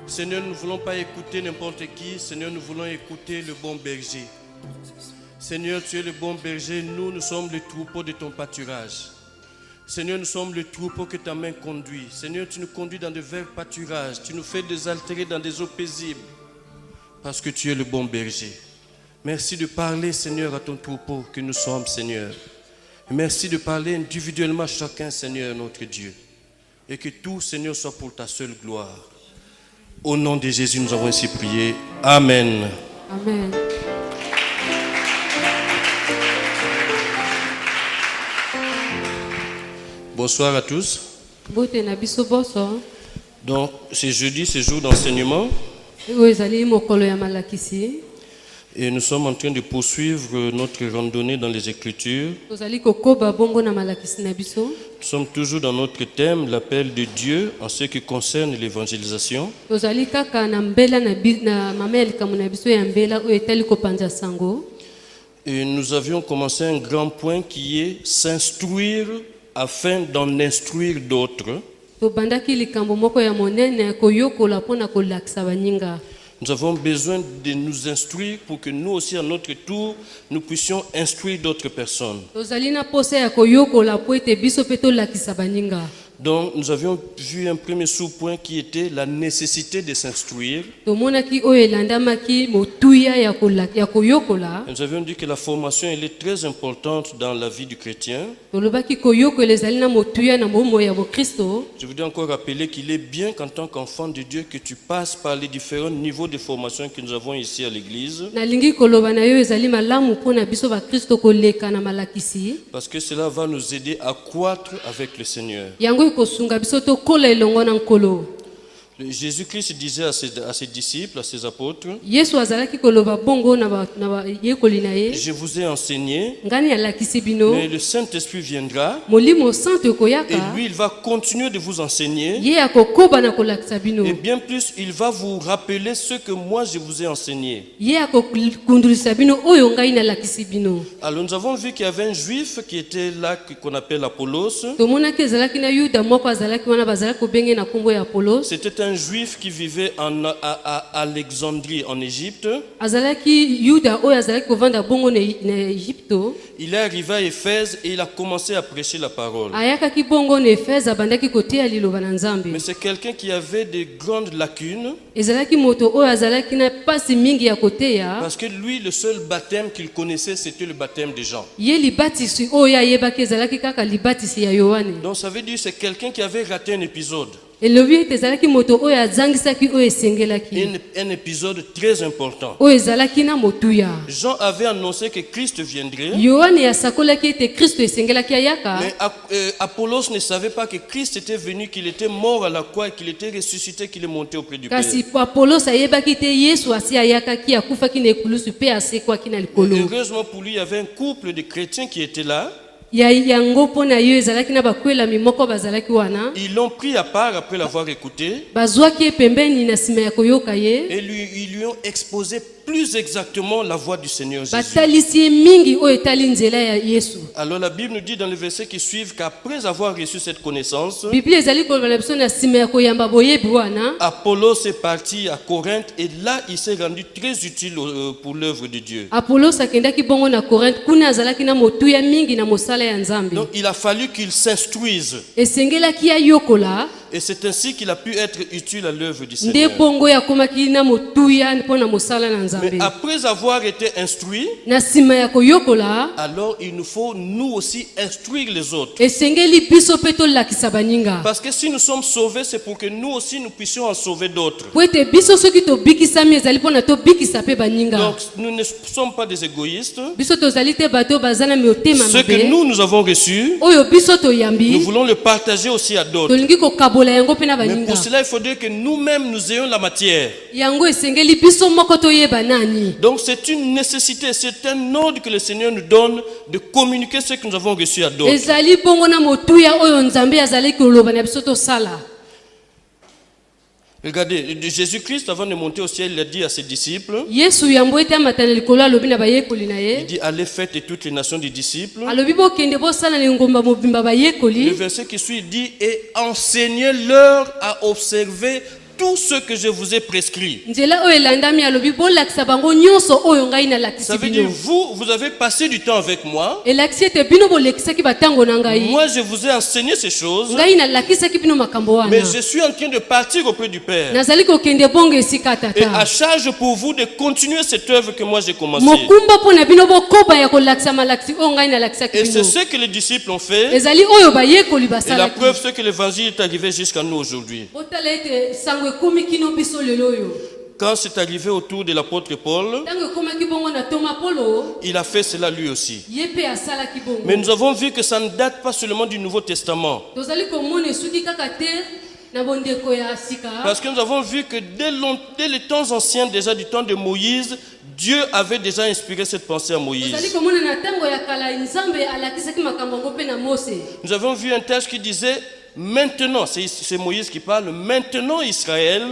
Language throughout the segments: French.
Seigneur, nous ne voulons pas écouter n'importe qui. Seigneur, nous voulons écouter le bon berger. Seigneur, tu es le bon berger. Nous sommes le troupeau de ton pâturage. Seigneur, nous sommes le troupeau que ta main conduit. Seigneur, tu nous conduis dans de verts pâturages. Tu nous fais désaltérer dans des eaux paisibles. Parce que tu es le bon berger. Merci de parler, Seigneur, à ton troupeau que nous sommes, Seigneur. Merci de parler individuellement à chacun, Seigneur, notre Dieu. Et que tout, Seigneur, soit pour ta seule gloire. Au nom de Jésus, nous avons ainsi prié. Amen. Amen. Bonsoir à tous. Donc, c'est jeudi, c'est jour d'enseignement. Et nous sommes en train de poursuivre notre randonnée dans les Écritures. Nous sommes toujours dans notre thème, l'appel de Dieu en ce qui concerne l'évangélisation. Et nous avions commencé un grand point qui est s'instruire afin d'en instruire d'autres. Nous avons besoin de nous instruire pour que nous aussi, à notre tour, nous puissions instruire d'autres personnes. Donc, nous avions vu un premier sous-point qui était la nécessité de s'instruire. Nous avions dit que la formation elle est très importante dans la vie du chrétien. Je voudrais encore rappeler qu'il est bien qu'en tant qu'enfant de Dieu que tu passes par les différents niveaux de formation que nous avons ici à l'église. Parce que cela va nous aider à croître avec le Seigneur. Jésus-Christ disait à ses disciples, à ses apôtres, je vous ai enseigné, mais le Saint-Esprit viendra, et lui, il va continuer de vous enseigner, et bien plus, il va vous rappeler ce que moi, je vous ai enseigné. Alors, nous avons vu qu'il y avait un juif qui était là, qu'on appelle Apollos. C'était un juif qui vivait à Alexandrie en Égypte. Il est arrivé à Éphèse et il a commencé à prêcher la parole. Mais c'est quelqu'un qui avait de grandes lacunes. Parce que lui, le seul baptême qu'il connaissait, c'était le baptême de Jean. Donc ça veut dire que c'est quelqu'un qui avait raté un épisode. Un épisode très important. Jean avait annoncé que Christ viendrait. Mais Apollos ne savait pas que Christ était venu, qu'il était mort à la croix, qu'il était ressuscité, qu'il est monté auprès du Père. Heureusement pour lui, il y avait un couple de chrétiens qui étaient là. Ils l'ont pris à part après l'avoir écouté. Et ils lui ont exposé plus exactement la voix du Seigneur Jésus. Alors la Bible nous dit dans les versets qui suivent qu'après avoir reçu cette connaissance, Apollos est parti à Corinthe et là il s'est rendu très utile pour l'œuvre de Dieu. Donc il a fallu qu'il s'instruise. Et c'est ainsi qu'il a pu être utile à l'œuvre du Seigneur. Mais après avoir été instruit, alors il nous faut nous aussi instruire les autres. Parce que si nous sommes sauvés, c'est pour que nous aussi nous puissions en sauver d'autres. Donc nous ne sommes pas des égoïstes. Ce que nous avons reçu, nous voulons le partager aussi à d'autres. Mais pour cela, il faudrait que nous-mêmes nous ayons la matière. Donc c'est une nécessité, c'est un ordre que le Seigneur nous donne de communiquer ce que nous avons reçu à d'autres. Regardez, Jésus-Christ, avant de monter au ciel, il a dit à ses disciples, il dit, allez faites toutes les nations des disciples. Le verset qui suit dit, et enseignez-leur à observer tout ce que je vous ai prescrit. Nzela oyo elandami alobi bolakisa bango nyonso oyo ngai Ça nalakisi veut dire, bino. vous avez passé du temps avec moi. Elakisi ete bino bolekisaki batango na ngai. Moi, je vous ai enseigné ces choses. Ngai nalakisaki bino makambo wana. Mais je suis en train de partir auprès du Père. Nazali kokende bongo esika Et à tata. charge pour vous de continuer cette œuvre que moi j'ai commencée. Mokumba pona bino bokoba ya kolakisa malakisi oyo ngai nalakisaki Et bino. c'est ce que les disciples ont fait. Ezali oyo bayekoli Et la basalaki. preuve, c'est que l'évangile est arrivé jusqu'à nous aujourd'hui. Botala ete sango ekomi kino biso lelo oyo. Quand c'est arrivé autour de l'apôtre Paul, Tango ekomaki bongo na Thomas Polo, il a fait cela lui aussi. ye pe asalaki bongo. Mais nous avons vu que ça ne date pas seulement du Nouveau Testament. Tozali komona esuki kaka te na bondeko ya sika. Parce que nous avons vu que dès les temps anciens, déjà du temps de Moïse, Dieu avait déjà inspiré cette pensée à Moïse. Tozali komona na tango ya kala Nzambe alakisaki makambo ngo pe na Mose. Nous avons vu un texte qui disait, maintenant, c'est Moïse qui parle, maintenant Israël,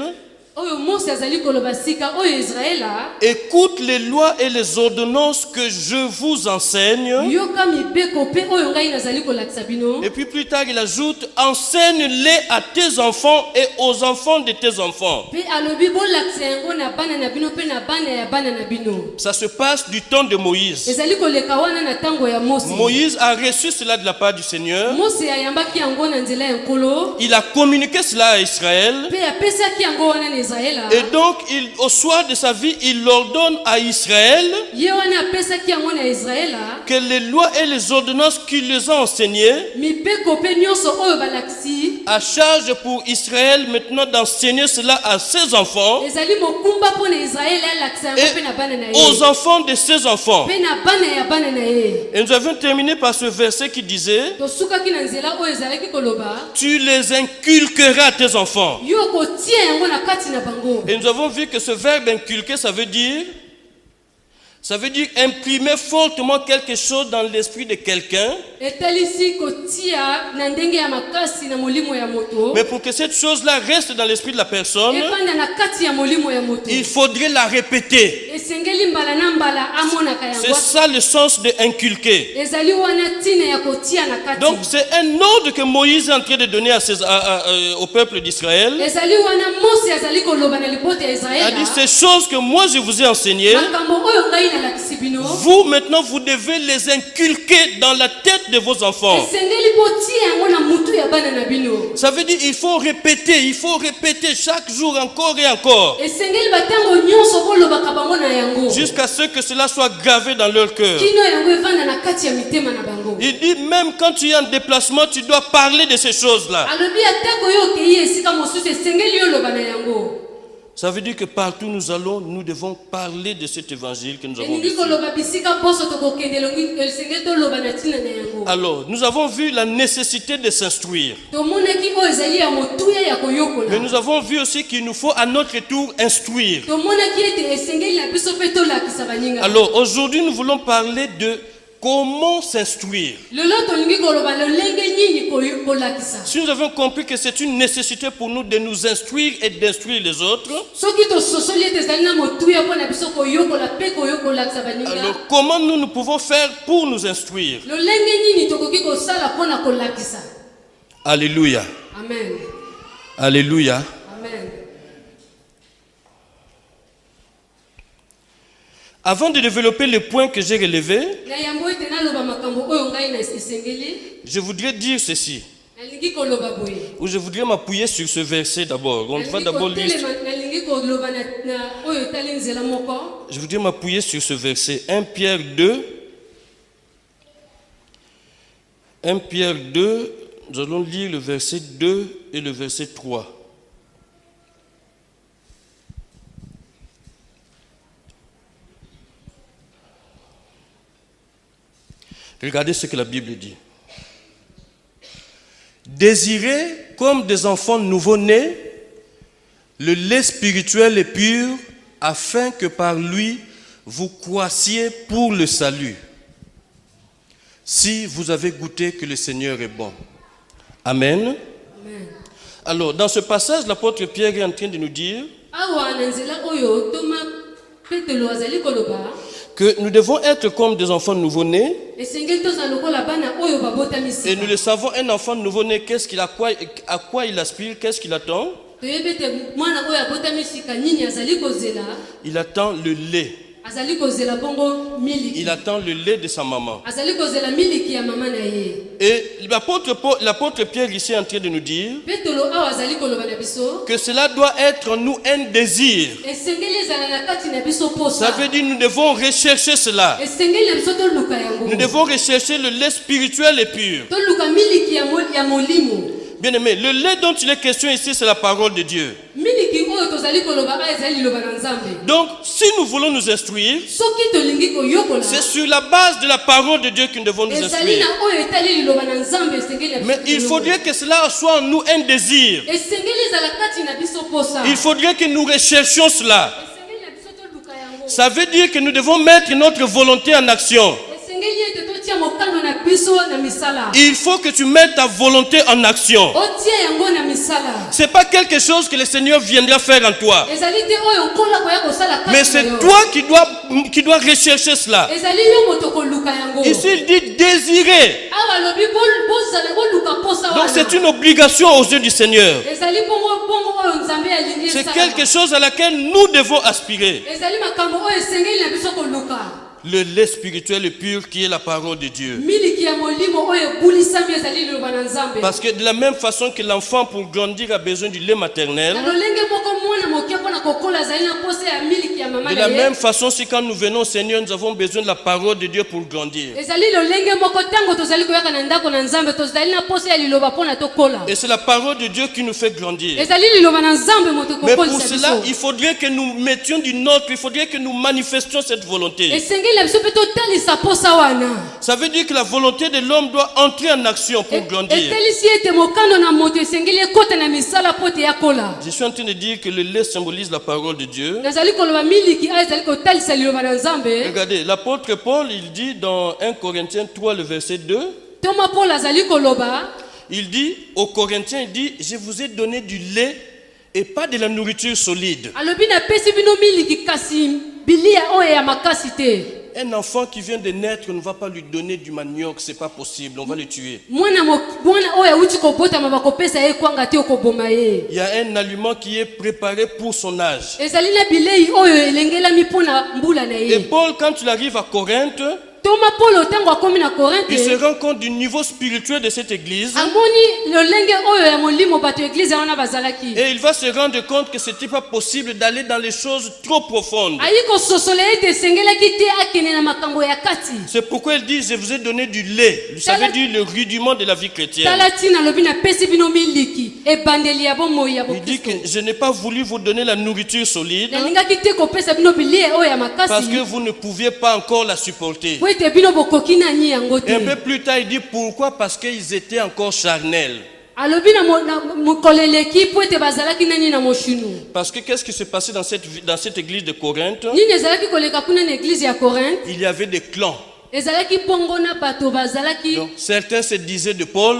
Oyo Mose azali koloba sika oyo Israela écoute les lois et les ordonnances que je vous enseigne. yoka mibeko pe oyo ngai nazali kolakisa bino. Et puis plus tard, il ajoute, enseigne-les à tes enfants et aux enfants de tes enfants. Pe alobi bolakisa yango na bana na bino pe na bana ya bana na bino. Ça se passe du temps de Moïse. Ezali koleka wana na tango ya Mose. Moïse a reçu cela de la part du Seigneur. Mose ayambaki yango na nzela ya nkolo. Il a communiqué cela à Israël. Pe apesaki yango wana na Israela. Et donc, au soir de sa vie, il ordonne à Israël Ye wana apesaki yango na Israela. que les lois et les ordonnances qu'il les a enseignées, Mibeko pe nyonso oyo balakisi. à charge pour Israël maintenant d'enseigner cela à ses enfants Ezali mokumba po na Israela alakisa yango pe na bana na et aux ye. enfants de ses enfants. Pe na bana ya bana na ye. Et nous avons terminé par ce verset qui disait, Tosukaki na nzela oyo ezalaki koloba. tu les inculqueras à tes enfants. Yo kotia yango na kati na bango. Et nous avons vu que ce verbe inculquer, ça veut dire imprimer fortement quelque chose dans l'esprit de quelqu'un. Etalisi kotia na ndenge ya makasi na molimo ya moto. Mais pour que cette chose-là reste dans l'esprit de la personne, Epanda na kati ya molimo ya moto. il faudrait la répéter. Esengeli mbala na mbala amonaka C'est yango. ça le sens de inculquer. Ezali wana tina ya kotia na kati. Donc c'est un ordre que Moïse est en train de donner au peuple d'Israël. Ezali wana Mose azali koloba na libota ya Il a Israela. dit ces choses que moi je vous ai enseignées. Makambo oyo ngai nalakisi bino. Vous maintenant vous devez les inculquer dans la tête de vos enfants. Esengeli botia yango na mutu ya bana na bino. Ça veut dire il faut répéter chaque jour encore et encore. Esengeli batango nyonso bolobaka bango na yango. Jusqu'à ce que cela soit gravé dans leur cœur. Kino yango evanda na kati ya mitema na bango. Il dit même quand tu es en déplacement, tu dois parler de ces choses-là. Alobi atako yo okei esika mosusu esengeli yo loba na yango. Ça veut dire que partout nous allons, nous devons parler de cet évangile que nous avons Elingi reçu. koloba bisika poso tokokende longi esengeli toloba na ntina na yango. Alors, nous avons vu la nécessité de s'instruire. Tomonaki oyo ezali ya motuya ya Mais koyokola. nous avons vu aussi qu'il nous faut à notre tour instruire. Tomonaki ete esengeli na biso mpe tolakisa baninga. Alors, aujourd'hui, nous voulons parler de comment s'instruire. Lelo tolingi koloba lolenge nini kolakisa. Si nous avons compris que c'est une nécessité pour nous de nous instruire et d'instruire les autres, Soki tososoli ete ezali na motuya mpo na biso koyokola mpe koyokolakisa baninga. alors comment nous pouvons faire pour nous instruire? Lolenge nini tokoki kosala mpo na kolakisa. Alléluia. Amen. Alléluia. Amen. Avant de développer le point que j'ai relevé, Na yango ete naloba makambo oyo ngai na esengeli. je voudrais dire ceci, Nalingi koloba boye. ou je voudrais m'appuyer sur ce verset d'abord. On va d'abord lire. Nalingi koloba na oyo etali nzela moko. Je voudrais m'appuyer sur ce verset. 1 Pierre 2. 1 Pierre 2, nous allons lire le verset 2 et le verset 3. Regardez ce que la Bible dit. Désirez comme des enfants nouveau-nés le lait spirituel et pur, afin que par lui vous croissiez pour le salut, si vous avez goûté que le Seigneur est bon. Amen. Amen. Alors, dans ce passage, l'apôtre Pierre est en train de nous dire Awa na nzela oyo Thomas Petelo azali koloba. que nous devons être comme des enfants nouveau-nés. Esengeli tozala lokola bana oyo babotami Et sika. nous le savons, un enfant nouveau-né, à quoi il aspire, qu'est-ce qu'il attend? toyebi ete mwana oyo abotami sika nini azali kozela, il attend le lait. azali kozela bongo miliki, Il attend le lait de sa maman. azali kozela miliki ya mama na ye. Et l'apôtre Pierre ici est en train de nous dire Petolo awa azali koloba na biso que cela doit être en nous un désir. esengeli ezala na kati na biso Ça posa, veut dire nous devons rechercher cela. esengeli na biso toluka yango, Nous devons rechercher le lait spirituel et pur. toluka miliki ya molimo. Bien aimé, le lait dont il est question ici, c'est la parole de Dieu. Miliki oyo tozali koloba a ezali liloba na Nzambe. Donc, si nous voulons nous instruire, Soki tolingi koyokola, c'est sur la base de la parole de Dieu que nous devons nous ezali instruire. na oyo etali liloba na Nzambe esengeli na biso Mais il faudrait que cela soit en nous un désir. esengeli ezala kati na biso posa, Il faudrait que nous recherchions cela. esengeli na biso toluka yango, Ça veut dire que nous devons mettre notre volonté en action. esengeli ete totia mokano na biso na misala, Il faut que tu mettes ta volonté en action. otia yango na misala. Ce n'est pas quelque chose que le Seigneur viendra faire en toi. Ezali te oyo nkola koya kosala Mais kati na c'est yo, toi qui dois rechercher cela. ezali yo moto koluka yango. Ici, il dit désirer. Awa lobi bozala boluka posa Donc wana, c'est une obligation aux yeux du Seigneur. ezali bongo oyo Nzambe alingi C'est esala. quelque chose à laquelle nous devons aspirer. Ezali makambo oyo esengeli na biso koluka, Le lait spirituel et pur qui est la parole de Dieu. miliki ya molimo oyo ebulisami ezali liloba na Nzambe. Parce que de la même façon que l'enfant pour grandir a besoin du lait maternel, Na lolenge moko mwana moke mpona kokola azali na posa ya miliki ya mama de na la ye. même façon, si quand nous venons au Seigneur, nous avons besoin de la parole de Dieu pour grandir. Ezali lolenge moko ntango tozali koyaka na ndako na Nzambe tozali na posa ya liloba mpona tokola. Et c'est la parole de Dieu qui nous fait grandir. Ezali liloba na Nzambe moto Mais pour kokolisa cela, biso. il faudrait que nous mettions du nôtre, il faudrait que nous manifestions cette volonté. Esengeli na biso mpe totalisa posa wana. Ça veut dire que la volonté de l'homme doit entrer en action pour grandir. Etelisi ete mokano na moto esengeli ekota na misala po te yakola. Je suis en train de dire que le lait symbolise la parole de Dieu. Nazali koloba miliki oyo ezali kotalisa liloba na Nzambe. Regardez, l'apôtre Paul, il dit dans 1 Corinthiens 3, le verset 2, Toma Paul azali koloba, il dit aux Corinthiens, il dit, je vous ai donné du lait et pas de la nourriture solide. alobi napesi bino miliki kasi bilia oyo ya makasi te. Un enfant qui vient de naître, on ne va pas lui donner du manioc, c'est pas possible, on va le tuer. Mwana oyo awuti kobotama bakopesa ye kwanga te okoboma ye. Il y a un aliment qui est préparé pour son âge. Ezali na bilei oyo elengelami mpona mbula na Et ye. Paul, quand il arrive à Corinthe, Toma Paul ntango akomi na Korinte, il se rend compte du niveau spirituel de cette église. amoni lolenge oyo ya molimo bato ya eglize wana bazalaki. Et il va se rendre compte que ce n'était pas possible d'aller dans les choses trop profondes. Ayi kososola ete esengelaki te akende na makambo ya kati. C'est pourquoi il dit, je vous ai donné du lait. Ça veut dire le rudiment de la vie chrétienne. Tala tina lobi napesi bino miliki ebandeli ya bomoi ya Il dit que bokristo. je n'ai pas voulu vous donner la nourriture solide Nalingaki te kopesa bino bilie oyo ya parce makasi. que vous ne pouviez pas encore la supporter. Po ete bino bokoki nani yango Et un peu te. plus tard, il dit pourquoi? Parce qu'ils étaient encore charnels. Alobi na mokolo eleki po ete bazalaki nani na moshinu. Parce que qu'est-ce qui s'est passé dans cette église de Corinthe? Nini ezalaki koleka kuna na eglize ya Korinte. Il y avait des clans. Ezalaki bongo na bato bazalaki. Donc, certains se disaient de Paul,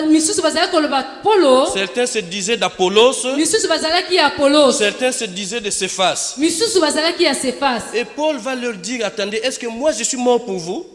Misusu bazalaki koloba Polo. certains se disaient d'Apollos, Misusu bazalaki ya Apolos. certains se disaient de Céphas. Misusu bazalaki ya Cephas. Et Paul va leur dire, attendez, est-ce que moi je suis mort pour vous?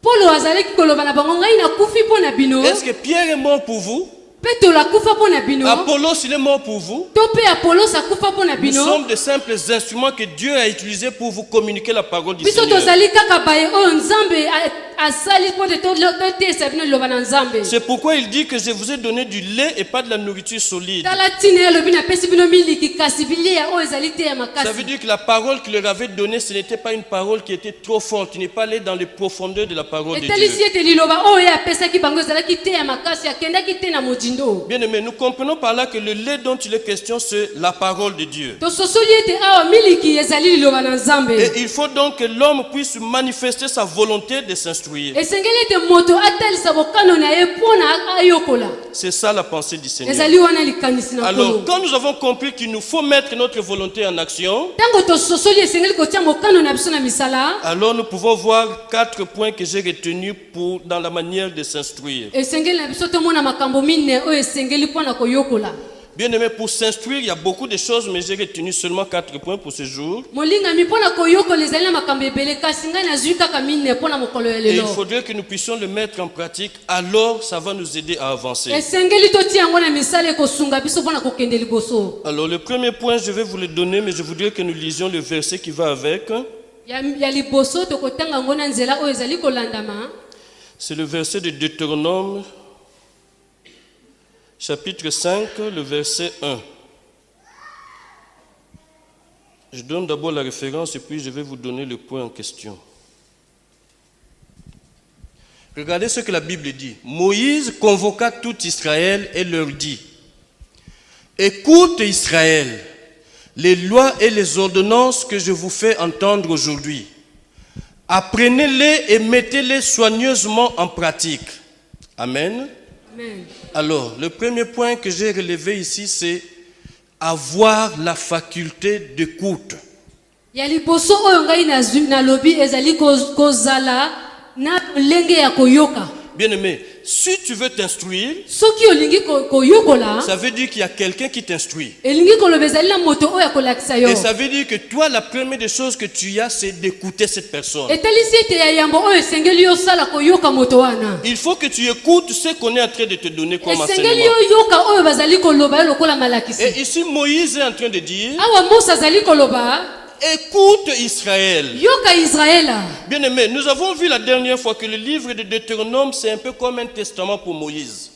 Polo azalaki koloba na bango ngai nakufi mpo na bino. Est-ce que Pierre est mort pour vous? Petro akufa mpo na bino. Apollos, il est mort pour vous? To mpe Apolos akufa mpo na Nous bino. sommes de simples instruments que Dieu a utilisés pour vous communiquer la parole du Biso Seigneur. tozali kaka baye oyo Nzambe asali mpo te totesa bino liloba na Nzambe. C'est pourquoi il dit que je vous ai donné du lait et pas de la nourriture solide. Tala tina ye alobi napesi bino miliki kasi bilia oyo ezali te ya Ça veut makasi. dire que la parole qu'il leur avait donnée, ce n'était pas une parole qui était trop forte. Il n'est pas allé dans les profondeurs de la parole de Etalisi Dieu. ete liloba oyo apesaki bango ezalaki te ya makasi akendaki te na mojindo. Bien aimé, nous comprenons par là que le lait dont il est question, c'est la parole de Dieu. Tososoli ete awa miliki ezali liloba na Nzambe. Et il faut donc que l'homme puisse manifester sa volonté de s'instruire. Esengeli ete moto atalisa bokano na ye mpona ayokola. C'est ça la pensée du Seigneur. Ezali wana likanisi na Alors, nkolo. quand nous avons compris qu'il nous faut mettre notre volonté en action, Tango tososoli esengeli kotia mokano na biso na misala. alors nous pouvons voir 4 points que j'ai retenus dans la manière de s'instruire. Esengeli na biso tomona makambo mine oyo esengeli mpona koyokola. Bien aimé, pour s'instruire, il y a beaucoup de choses, mais j'ai retenu seulement 4 points pour ce jour. Et il faudrait que nous puissions le mettre en pratique, alors ça va nous aider à avancer. Alors le premier point, je vais vous le donner, mais je voudrais que nous lisions le verset qui va avec. C'est le verset de Deutéronome, chapitre 5, le verset 1. Je donne d'abord la référence et puis je vais vous donner le point en question. Regardez ce que la Bible dit. Moïse convoqua tout Israël et leur dit: écoute Israël, les lois et les ordonnances que je vous fais entendre aujourd'hui. Apprenez-les et mettez-les soigneusement en pratique. Amen. Amen. Alors, le premier point que j'ai relevé ici, c'est avoir la faculté d'écoute. Bien aimé, si tu veux t'instruire, ça veut dire qu'il y a quelqu'un qui t'instruit. Et ça veut dire que toi, la première des choses que tu as, c'est d'écouter cette personne. Il faut que tu écoutes ce qu'on est en train de te donner comme enseignement. Et ici, Moïse est en train de dire: écoute Israël. Bien aimé, nous avons vu la dernière fois que le livre de Deutéronome, c'est un peu comme un testament pour Moïse.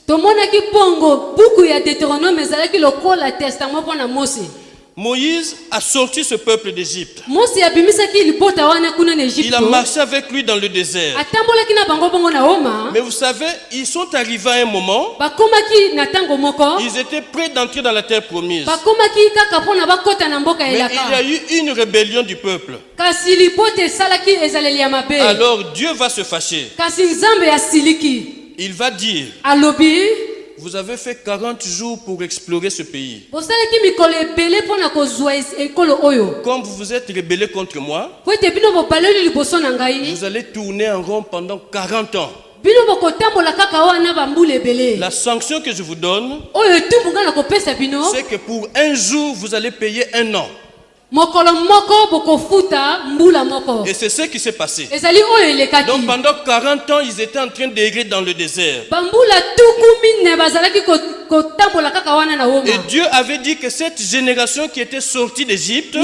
Moïse a sorti ce peuple d'Égypte. Il a marché avec lui dans le désert. Mais vous savez, ils sont arrivés à un moment, ils étaient prêts d'entrer dans la terre promise. Mais il y a eu une rébellion du peuple. Alors Dieu va se fâcher. Il va dire: vous avez fait 40 jours pour explorer ce pays. Comme vous vous êtes rebellés contre moi, vous allez tourner en rond pendant 40 ans. La sanction que je vous donne, c'est que pour un jour, vous allez payer un an. Et c'est ce qui s'est passé. Donc pendant 40 ans, ils étaient en train d'errer dans le désert. Et Dieu avait dit que cette génération qui était sortie d'Égypte,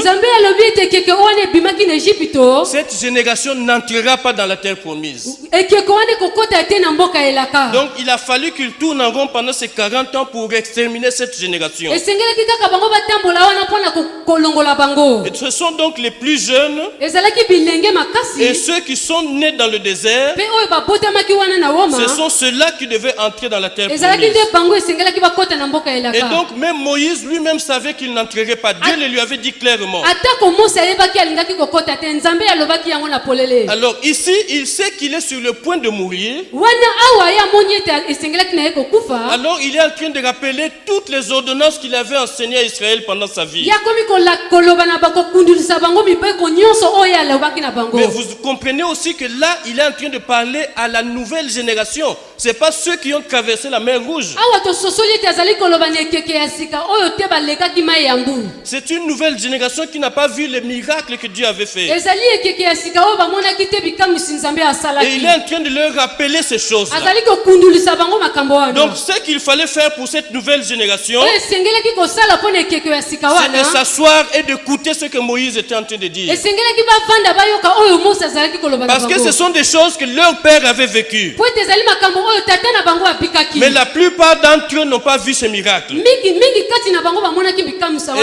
cette génération n'entrera pas dans la terre promise. Donc il a fallu qu'ils tournent en rond pendant ces 40 ans pour exterminer cette génération. Et ce sont donc les plus jeunes et ceux qui sont nés dans le désert. Ce sont ceux-là qui devaient entrer dans la terre promise. Et donc même Moïse lui-même savait qu'il n'entrerait pas. Dieu le lui avait dit clairement. Alors ici, il sait qu'il est sur le point de mourir. Alors il est en train de rappeler toutes les ordonnances qu'il avait enseignées à Israël pendant sa vie. Mais vous comprenez aussi que là, il est en train de parler à la nouvelle génération. Ce n'est pas ceux qui ont traversé la mer Rouge. C'est une nouvelle génération qui n'a pas vu les miracles que Dieu avait fait. Et il est en train de leur rappeler ces choses-là. Donc ce qu'il fallait faire pour cette nouvelle génération, c'est de s'asseoir et d'écouter ce que Moïse était en train de dire. Parce que ce sont des choses que leur père avait vécues. Mais la plupart d'entre eux n'ont pas vu ces miracles. Et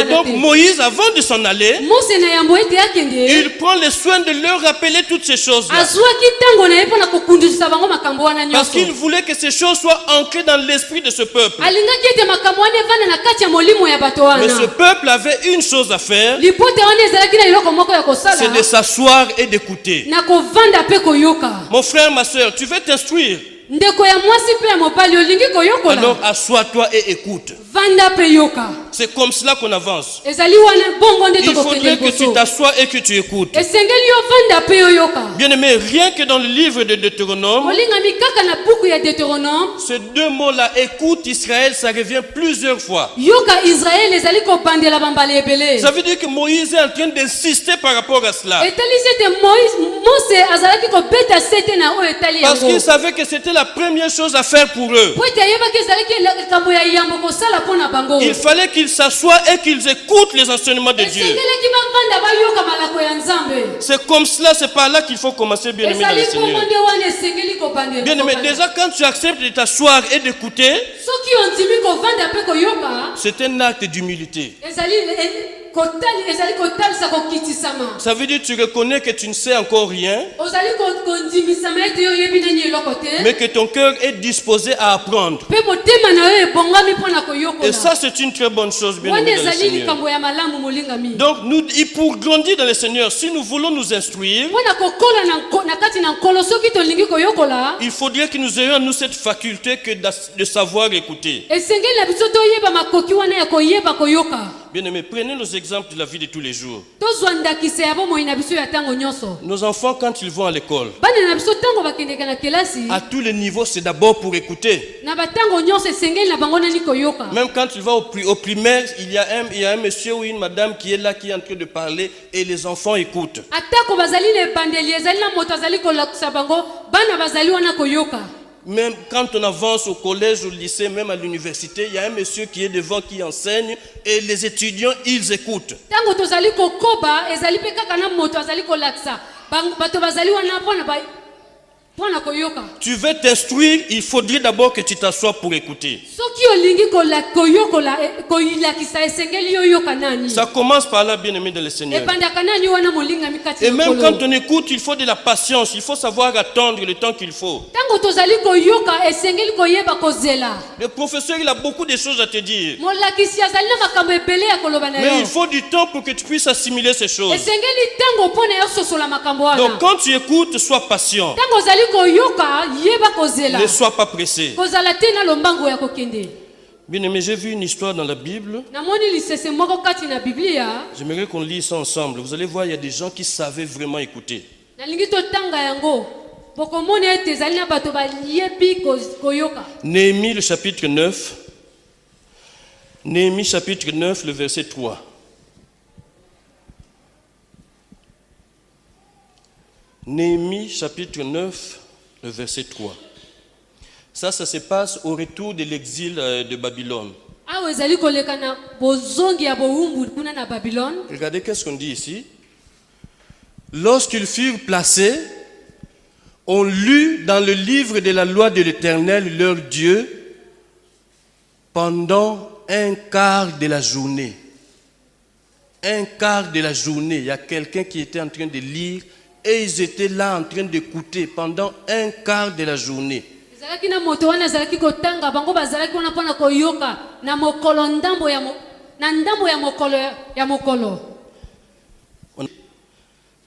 donc Moïse, avant de s'en aller, il prend le soin de leur rappeler toutes ces choses-là. Parce qu'il voulait que ces choses soient ancrées dans l'esprit de ce peuple. Mais ce peuple avait une chose à faire, c'est de s'asseoir et d'écouter. Mon frère, ma soeur, tu veux t'instruire? Alors assois-toi et écoute. C'est comme cela qu'on avance. ezali wana bongo nde Il tokokende faudrait que tu liboso t'assoies et que tu écoutes. esengeli ovanda mpe oyoka Bien-aimé, rien que dans le livre de Deutéronome, molingami kaka na buku ya Deutéronome ces deux mots-là, écoute Israël, ça revient plusieurs fois. yoka Israël ezali kobandela bambala ebele Ça veut dire que Moïse est en train d'insister par rapport à cela. etalisi ete Mose azalaki kobeta sete na oyo etali Parce yango qu'il savait que c'était la première chose à faire pour eux. po ete ayebaki ezalaki likambo ya yambo kosala mpo na bango Il fallait qu'ils s'assoient et qu'ils écoutent les enseignements de Dieu. esengelaki bavanda bayoka malako ya nzambe C'est comme cela, c'est par là qu'il faut commencer, bien-aimé dans le ezali bongo Seigneur. nde wana esengeli kobandela Bien-aimé, déjà quand tu acceptes de t'asseoir et d'écouter, soki ondimi kovanda mpe koyoka c'est un acte d'humilité. ezali kotalisa kokitisama Ça veut dire que tu reconnais que tu ne sais encore rien, ozali kondimisama ete yo oyebi nani eloko te mais que ton cœur est disposé à apprendre. mpe motema na yo ebongami mpo na Et koyokola ça, c'est une très bonne chose, wana bien-aimé dans le ezali Seigneur. likambo ya malamu molingami Donc, nous, et pour grandir dans le Seigneur, si nous voulons nous instruire, mpo na kokola na kati na nkolo soki tolingi koyokola il faudrait que nous ayons nous cette faculté que de savoir écouter. esengeli na biso toyeba makoki wana ya koyeba koyoka Bien-aimés, prenez nos exemples de la vie de tous les jours. tozwa ndakisa ya bomoi na biso ya ntango nyonso Nos enfants, quand ils vont à l'école, bana na biso ntango bakendeka na kelasi à tous les niveaux, c'est d'abord pour écouter. na bantango nyonso esengeli na bango nani koyoka Même quand tu vas au primaire, il y a un monsieur ou une madame qui est là, qui est en train de parler, et les enfants écoutent. atako bazali na ebandeli ezali na moto azali kolakisa bango bana bazali wana koyoka Même quand on avance au collège, au lycée, même à l'université, il y a un monsieur qui est devant, qui enseigne, et les étudiants, ils écoutent. ntango tozali kokoba ezali mpe kaka na moto azali kolakisa bato bazali wana mpona koyoka Tu veux t'instruire, il faudrait d'abord que tu t'assoies pour écouter. soki olingi koyokola koyilakisa esengeli yoyoka nani Ça commence par là, bien-aimé dans le Seigneur. ebandaka nani wana molingami kati Et na même nkolo. quand on écoute, il faut de la patience, il faut savoir attendre le temps qu'il faut. ntango tozali koyoka esengeli koyeba kozela Le professeur, il a beaucoup de choses à te dire. molakisi azali na makambo ebele ya koloba na Mais yo il faut du temps pour que tu puisses assimiler ces choses. esengeli ntango mpo na yo sosola makambo wana Donc quand tu écoutes, sois patient. ntango ozali koyoka yeba kozela Ne sois pas pressé. kozala te na lombango ya kokende Bien-aimé, j'ai vu une histoire dans la Bible. namoni lisese moko kati na biblia J'aimerais qu'on lise ça ensemble. Vous allez voir, il y a des gens qui savaient vraiment écouter. nalingi totanga yango bokomoni ete ezali na bato bayebi koyoka Néhémie, le chapitre 9. Néhémie, chapitre 9, le verset 3. Néhémie, chapitre 9, le verset 3. Ça se passe au retour de l'exil de Babylone. awa ezali koleka na bozongi ya bowumbu kuna na babylone Regardez qu'est-ce qu'on dit ici. Lorsqu'ils furent placés, on lut dans le livre de la loi de l'Éternel, leur Dieu, pendant un quart de la journée. Un quart de la journée, il y a quelqu'un qui était en train de lire et ils étaient là en train d'écouter pendant un quart de la journée. ezalaki na moto wana azalaki kotanga bango bazalaki wana mpona koyoka na mokolo ndambo ya mokolo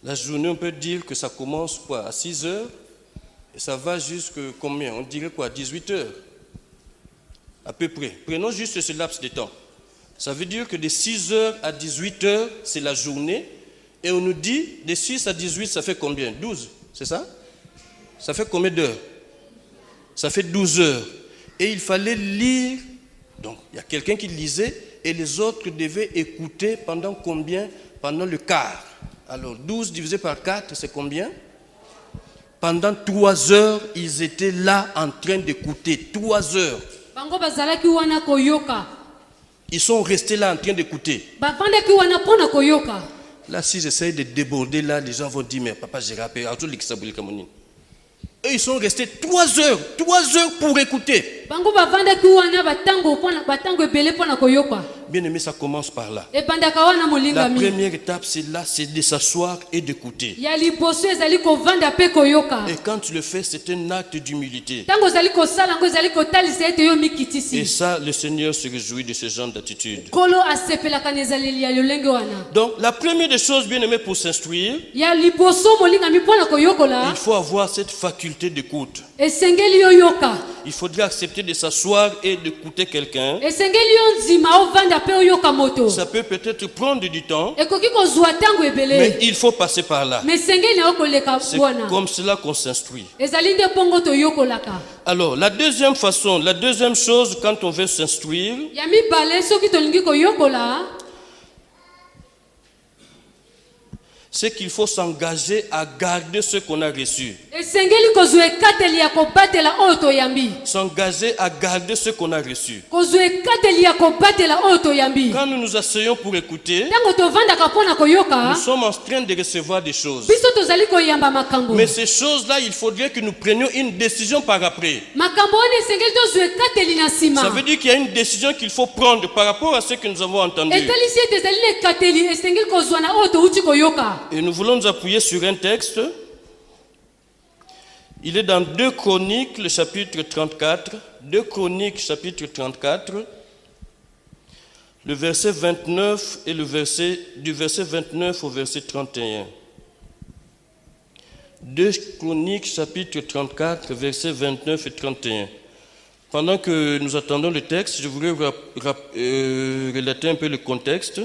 La journée, on peut dire que ça commence quoi, à 6 heures et ça va jusqu'à combien? On dirait quoi, 18 heures à peu près. Prenons juste ce laps de temps. Ça veut dire que de 6 heures à 18 heures, c'est la journée. Et on nous dit, de 6 à 18, ça fait combien? 12, c'est ça? Ça fait combien d'heures? Ça fait 12 heures. Et il fallait lire. Donc, il y a quelqu'un qui lisait et les autres devaient écouter pendant combien? Pendant le quart. Alors, 12 divisé par 4, c'est combien? Pendant 3 heures, ils étaient là en train d'écouter. 3 heures. bango bazalaki wana koyoka Ils sont restés là en train d'écouter. bavandaki wana mpona koyoka Là, si j'essaie de déborder, là, les gens vont dire, mais papa, j'ai rappelé. Et ils sont restés 3 heures pour écouter. bango bavandaki wana batango ebele mpona koyoka Bien aimé, ça commence par là. ebandaka wana La molingami première étape, c'est là, c'est de s'asseoir et d'écouter. ya liboso ezali kovanda mpe koyoka Et quand tu le fais, c'est un acte d'humilité. ntango ozali kosala yango ezali kotalisa ete yo Et mikitisi ça, le Seigneur se réjouit de ce genre d'attitude. nkolo asepelaka na ezaleli ya lolenge wana Donc, la première des choses, bien aimé, pour s'instruire, ya liboso molingami mpona koyokola il faut avoir cette faculté d'écoute. esengeli yoyoka Il faudrait accepter de s'asseoir et d'écouter quelqu'un. esengeli yo nzima ovanda mpe oyoka moto Ça peut peut-être prendre du temps, ekoki kozwa ntango mais ebele il faut passer par là. me esengeli na yo koleka C'est wana comme cela qu'on s'instruit. ezali nde mpongo toyokolaka Alors, la deuxième façon, la deuxième chose quand on veut s'instruire, ya mibale soki tolingi koyokola c'est qu'il faut s'engager à garder ce qu'on a reçu. esengeli kozwa ekateli ya kobatela oyo toyambi S'engager à garder ce qu'on a reçu. kozwa ekateli ya kobatela oyo toyambi Quand nous nous asseyons pour écouter, ntango tovandaka mpo na nous koyoka sommes en train de recevoir des choses. biso tozali koyamba makambo Mais ces choses-là, il faudrait que nous prenions une décision par après. makambo wana esengeli tozwa ekateli na Ça nsima veut dire qu'il y a une décision qu'il faut prendre par rapport à ce que nous avons entendu. etalisi ete ezali na ekateli esengeli kozwa na oyo touti koyoka Et nous voulons nous appuyer sur un texte. Il est dans 2 Chroniques, le chapitre 34. 2 Chroniques, chapitre 34. Le verset 29 et du verset 29 au verset 31. 2 Chroniques, chapitre 34, versets 29 et 31. Pendant que nous attendons le texte, je voudrais relater un peu le contexte.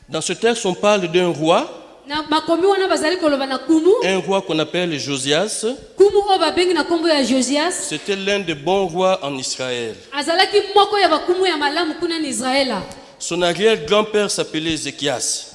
Dans ce texte, on parle d'un roi, na makomi wana bazali koloba na kumu un roi qu'on appelle Josias. kumu oyo babengi na nkombo ya josias C'était l'un des bons rois en Israël. azalaki moko ya bakumu ya malamu kuna na israela Son arrière-grand-père s'appelait Ézéchias.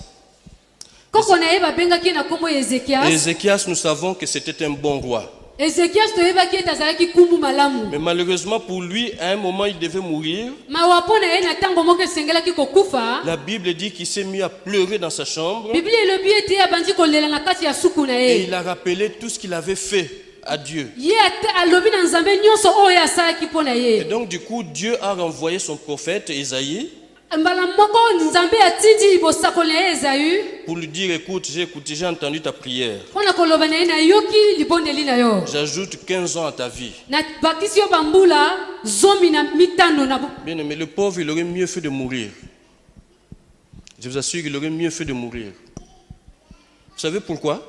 koko na ye babengaki na nkombo ya Et ezekias Ézéchias, nous savons que c'était un bon roi. ezekias toyebaki ete azalaki kumu malamu Mais malheureusement pour lui, à un moment, il devait mourir. mawa mpo na ye na ntango moko esengelaki kokufa La Bible dit qu'il s'est mis à pleurer dans sa chambre. biblia elobi ete abandi kolela na kati ya suku na Et ye il a rappelé tout ce qu'il avait fait à Dieu. ye alobi na nzambe nyonso oyo asalaki mpo na Et ye donc du coup, Dieu a renvoyé son prophète Isaïe mbala moko nzambe atindi bosakoli na ye ezayu pour lui dire, écoute, j'ai entendu ta prière. mpo na koloba na ye nayoki libondeli na yo J'ajoute 15 ans à ta vie. nabakisi yo bambula 15 na Bien aimé, le pauvre, il aurait mieux fait de mourir. Je vous assure qu'il aurait mieux fait de mourir. Vous savez pourquoi?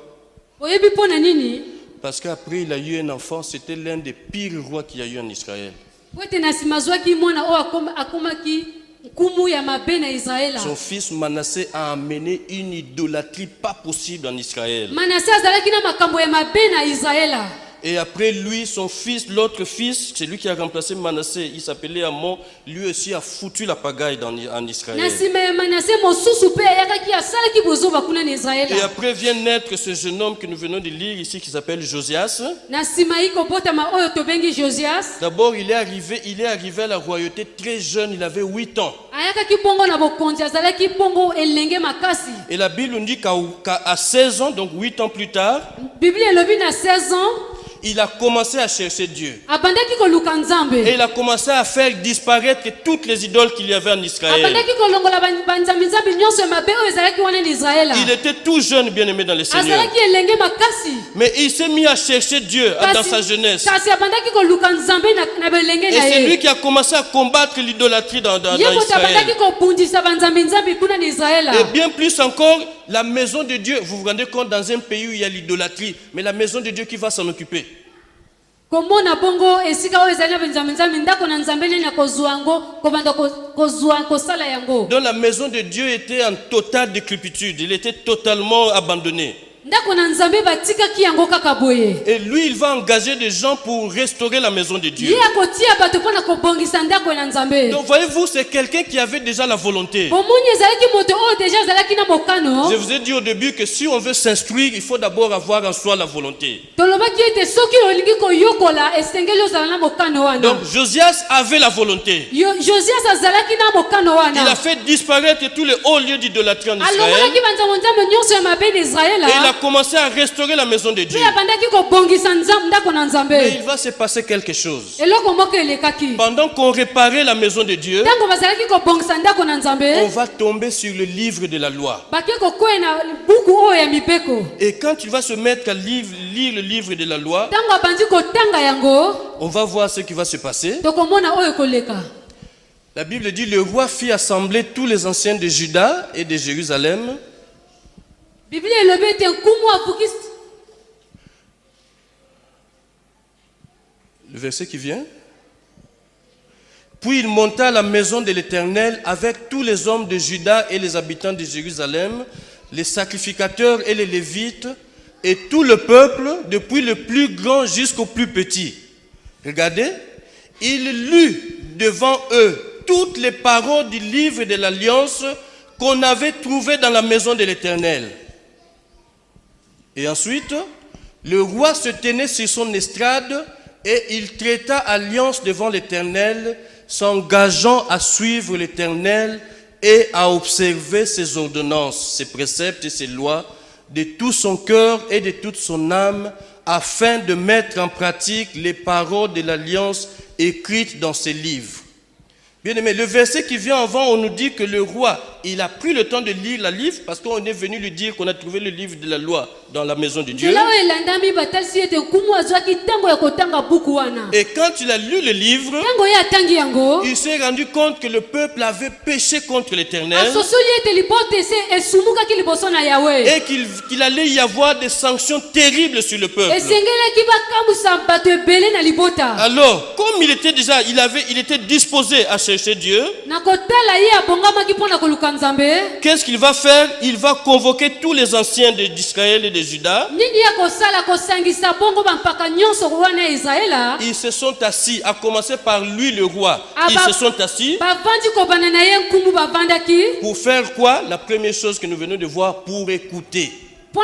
oyebi mpo na nini Parce qu'après, il a eu un enfant, c'était l'un des pires rois qu'il y a eu en Israël. po ete na nsima azwaki mwana oyo akomaki nkumu ya mabe na israela Son fils Manassé a amené une idolâtrie pas possible en Israël. manase azalaki na makambo ya mabe na israela Et après lui, son fils, l'autre fils, c'est lui qui a remplacé Manassé, il s'appelait Amon, lui aussi a foutu la pagaille en Israël. na nsima ya manase mosusu mpe ayakaki asalaki bozoba kuna na Et israela après vient naître ce jeune homme que nous venons de lire ici qui s'appelle Josias. na nsima yi kobotama oyo tobengi josias D'abord, il est arrivé à la royauté très jeune, il avait 8 ans. ayakaki bongo na bokonzi azalaki bongo elenge makasi Et la Bible nous dit qu'à 16 ans, donc 8 ans plus tard, biblia elobi na 16 ans il a commencé à chercher Dieu. abandaki koluka nzambe Et il a commencé à faire disparaître toutes les idoles qu'il y avait en Israël. abandaki kolongola banzambi-nzambi nyonso ya mabe oyo ezalaki wana na israela Il était tout jeune, bien aimé dans le Seigneur. azalaki elenge makasi Mais il s'est mis à chercher Dieu dans sa jeunesse. kasi abandaki koluka nzambe na belenge Et na c'est lui ye qui a commencé à combattre l'idolâtrie dans ye moto abandaki Israël. kobundisa banzambi-nzambi kuna na israela Et bien plus encore, la maison de Dieu, vous vous rendez compte, dans un pays où il y a l'idolâtrie, mais la maison de Dieu qui va s'en occuper. komona bongo esika oyo ezali na banzambi-nzambi ndako na nzambe nini ya kozwa yango kobanda kozwa kosala yango Donc la maison de Dieu était en totale décrépitude, il était totalement abandonné. ndako na nzambe batikaki yango kaka boye Et lui, il va engager des gens pour restaurer la maison de Dieu. ye akotia bato mpo na kobongisa ndako na nzambe Donc voyez-vous, c'est quelqu'un qui avait déjà la volonté. bomoni ezalaki moto oyo deja azalaki na mokano Je vous ai dit au début que si on veut s'instruire, il faut d'abord avoir en soi la volonté. tolobaki ete soki olingi koyokola esengeli ozala na mokano wana Donc Josias avait la volonté. josias azalaki na mokano Il a wana fait disparaître tous les hauts lieux d'idolâtrie en Israël. alongolaki banzambo-nzambe nyonso ya mabe na Et il israela a commencé à restaurer la maison de Dieu. mpe abandaki kobongisa ndako na Mais nzambe il va se passer quelque chose. eloko moko elekaki Pendant qu'on réparait la maison de Dieu, ntango bazalaki kobongisa ndako na on nzambe va tomber sur le livre de la loi. bake kokwea na buku oyo ya mibeko Et quand il va se mettre à lire le livre de la loi, ntango abandi kotanga yango on va voir ce qui va se passer. tokomona oyo ekoleka La Bible dit, le roi fit assembler tous les anciens de Juda et de Jérusalem. biblia elobi ete nkumu afuki verset qui vient. Puis il monta à la maison de l'Éternel avec tous les hommes de Juda et les habitants de Jérusalem, les sacrificateurs et les Lévites, et tout le peuple, depuis le plus grand jusqu'au plus petit. Regardez, il lut devant eux toutes les paroles du livre de l'Alliance qu'on avait trouvé dans la maison de l'Éternel. Et ensuite, le roi se tenait sur son estrade et il traita alliance devant l'Éternel, s'engageant à suivre l'Éternel et à observer ses ordonnances, ses préceptes et ses lois de tout son cœur et de toute son âme, afin de mettre en pratique les paroles de l'alliance écrites dans ses livres. Bien aimé, le verset qui vient avant, on nous dit que le roi, il a pris le temps de lire le livre parce qu'on est venu lui dire qu'on a trouvé le livre de la loi dans la maison de Dieu. Et quand il a lu le livre, il s'est rendu compte que le peuple avait péché contre l'Éternel et qu'il allait y avoir des sanctions terribles sur le peuple. Alors, comme il était disposé à chercher Dieu, qu'est-ce qu'il va faire? Il va convoquer tous les anciens d'Israël et de Juda. Ils se sont assis, à commencer par lui le roi. Ils se sont assis pour faire quoi? La première chose que nous venons de voir, pour écouter. Nous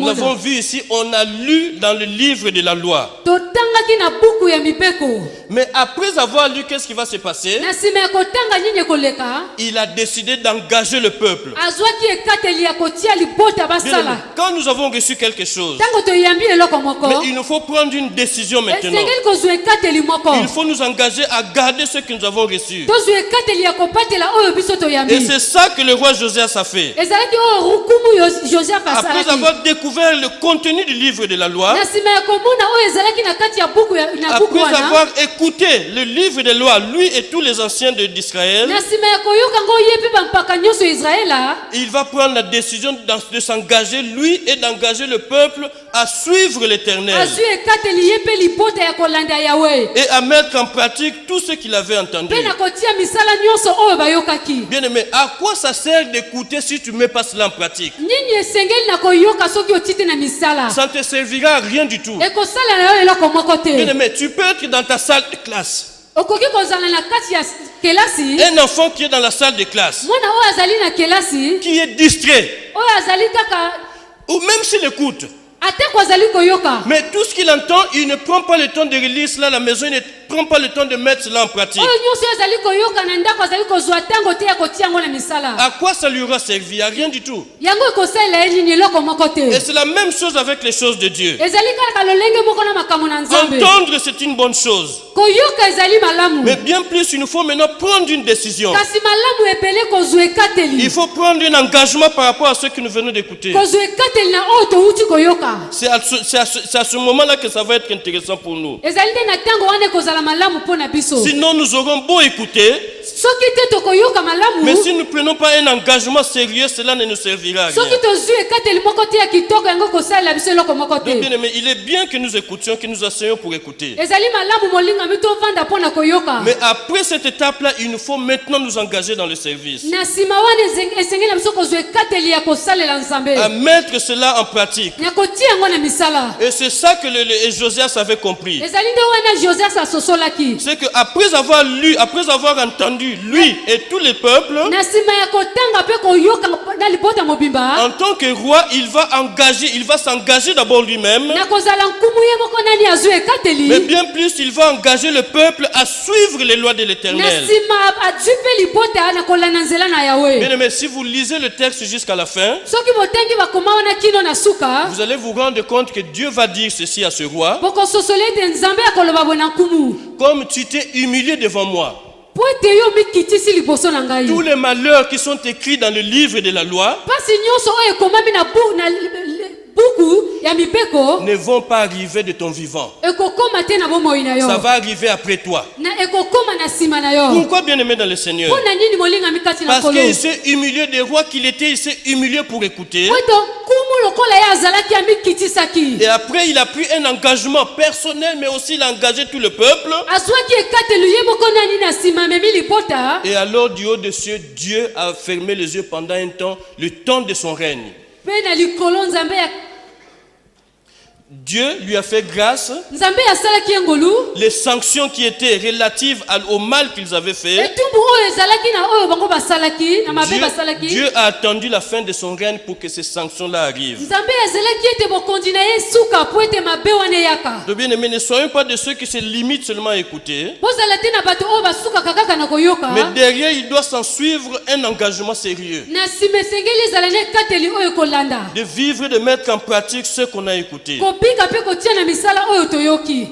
avons vu ici, on a lu dans le livre de la loi. Mais après avoir lu, qu'est-ce qui va se passer? Il a décidé d'engager le peuple. Bien, quand nous avons reçu quelque chose, mais il nous faut prendre une décision maintenant. Il faut nous engager à garder ce que nous avons reçu. Et c'est ça que le roi Josias a fait. Après avoir découvert le contenu du livre de la loi, après avoir écouté le livre de la loi, lui et tous les anciens d'Israël, il va prendre la décision de s'engager, lui, et d'engager le peuple à suivre l'Éternel et à mettre en pratique tout ce qu'il avait entendu. Bien aimé, à quoi ça sert d'écouter si tu ne mets pas cela en pratique? Ça ne te servira à rien du tout. Bien aimé, tu peux être dans ta salle de classe. Un enfant qui est dans la salle de classe, qui est distrait, ou même s'il écoute, mais tout ce qu'il entend, il ne prend pas le temps de relire cela à la maison, il ne prend pas le temps de mettre cela en pratique. À quoi ça lui aura servi? À rien du tout. Et c'est la même chose avec les choses de Dieu. Entendre, c'est une bonne chose. Mais bien plus, il nous faut maintenant prendre une décision. Il faut prendre un engagement par rapport à ce que nous venons d'écouter. C'est à ce moment-là que ça va être intéressant pour nous. Sinon, nous aurons beau écouter, mais si nous ne prenons pas un engagement sérieux, cela ne nous servira à rien. Donc, bien aimé, il est bien que nous écoutions, que nous enseignons pour écouter. Mais après cette étape-là, il nous faut maintenant nous engager dans le service. À mettre cela en pratique. Et c'est ça que Josias avait compris. C'est qu'après avoir lu, après avoir entendu, lui et tous les peuples, en tant que roi, il va s'engager d'abord lui-même. Mais bien plus, il va engager le peuple à suivre les lois de l'Éternel. Bien aimé, si vous lisez le texte jusqu'à la fin, vous allez vous rendre compte que Dieu va dire ceci à ce roi: comme tu t'es humilié devant moi, tous les malheurs qui sont écrits dans le livre de la loi ne vont pas arriver de ton vivant. Ça va arriver après toi. Pourquoi, bien aimé dans le Seigneur? Parce qu'il s'est humilié des rois qu'il était, il s'est humilié pour écouter. lokola ye azalaki amikitisaki. Et après, il a pris un engagement personnel, mais aussi il a engagé tout le peuple. Azwaki ekateli ye moko nani na nsima amemi libota. Et alors, du haut des cieux, Dieu a fermé les yeux pendant un temps, le temps de son règne. Mpe na likolo nzambe ya Dieu lui a fait grâce. nzambe asalaki ye ngolu. Les sanctions qui étaient relatives au mal qu'ils avaient fait. Etumbu oyo ezalaki na oyo bango basalaki na mabe basalaki. Dieu a attendu la fin de son règne pour que ces sanctions-là arrivent. Nzambe azalaki ete bokondi na ye suka po ete mabe wana eyaka. De bien-aimés, ne soyons pas de ceux qui se limitent seulement à écouter. Bozala te na bato oyo basukaka kaka na koyoka. Mais derrière, il doit s'en suivre un engagement sérieux. Na nsima esengeli ezala na ekateli oyo kolanda. De vivre et de mettre en pratique ce qu'on a écouté. Kopika pe kotia na misala oyo toyoki.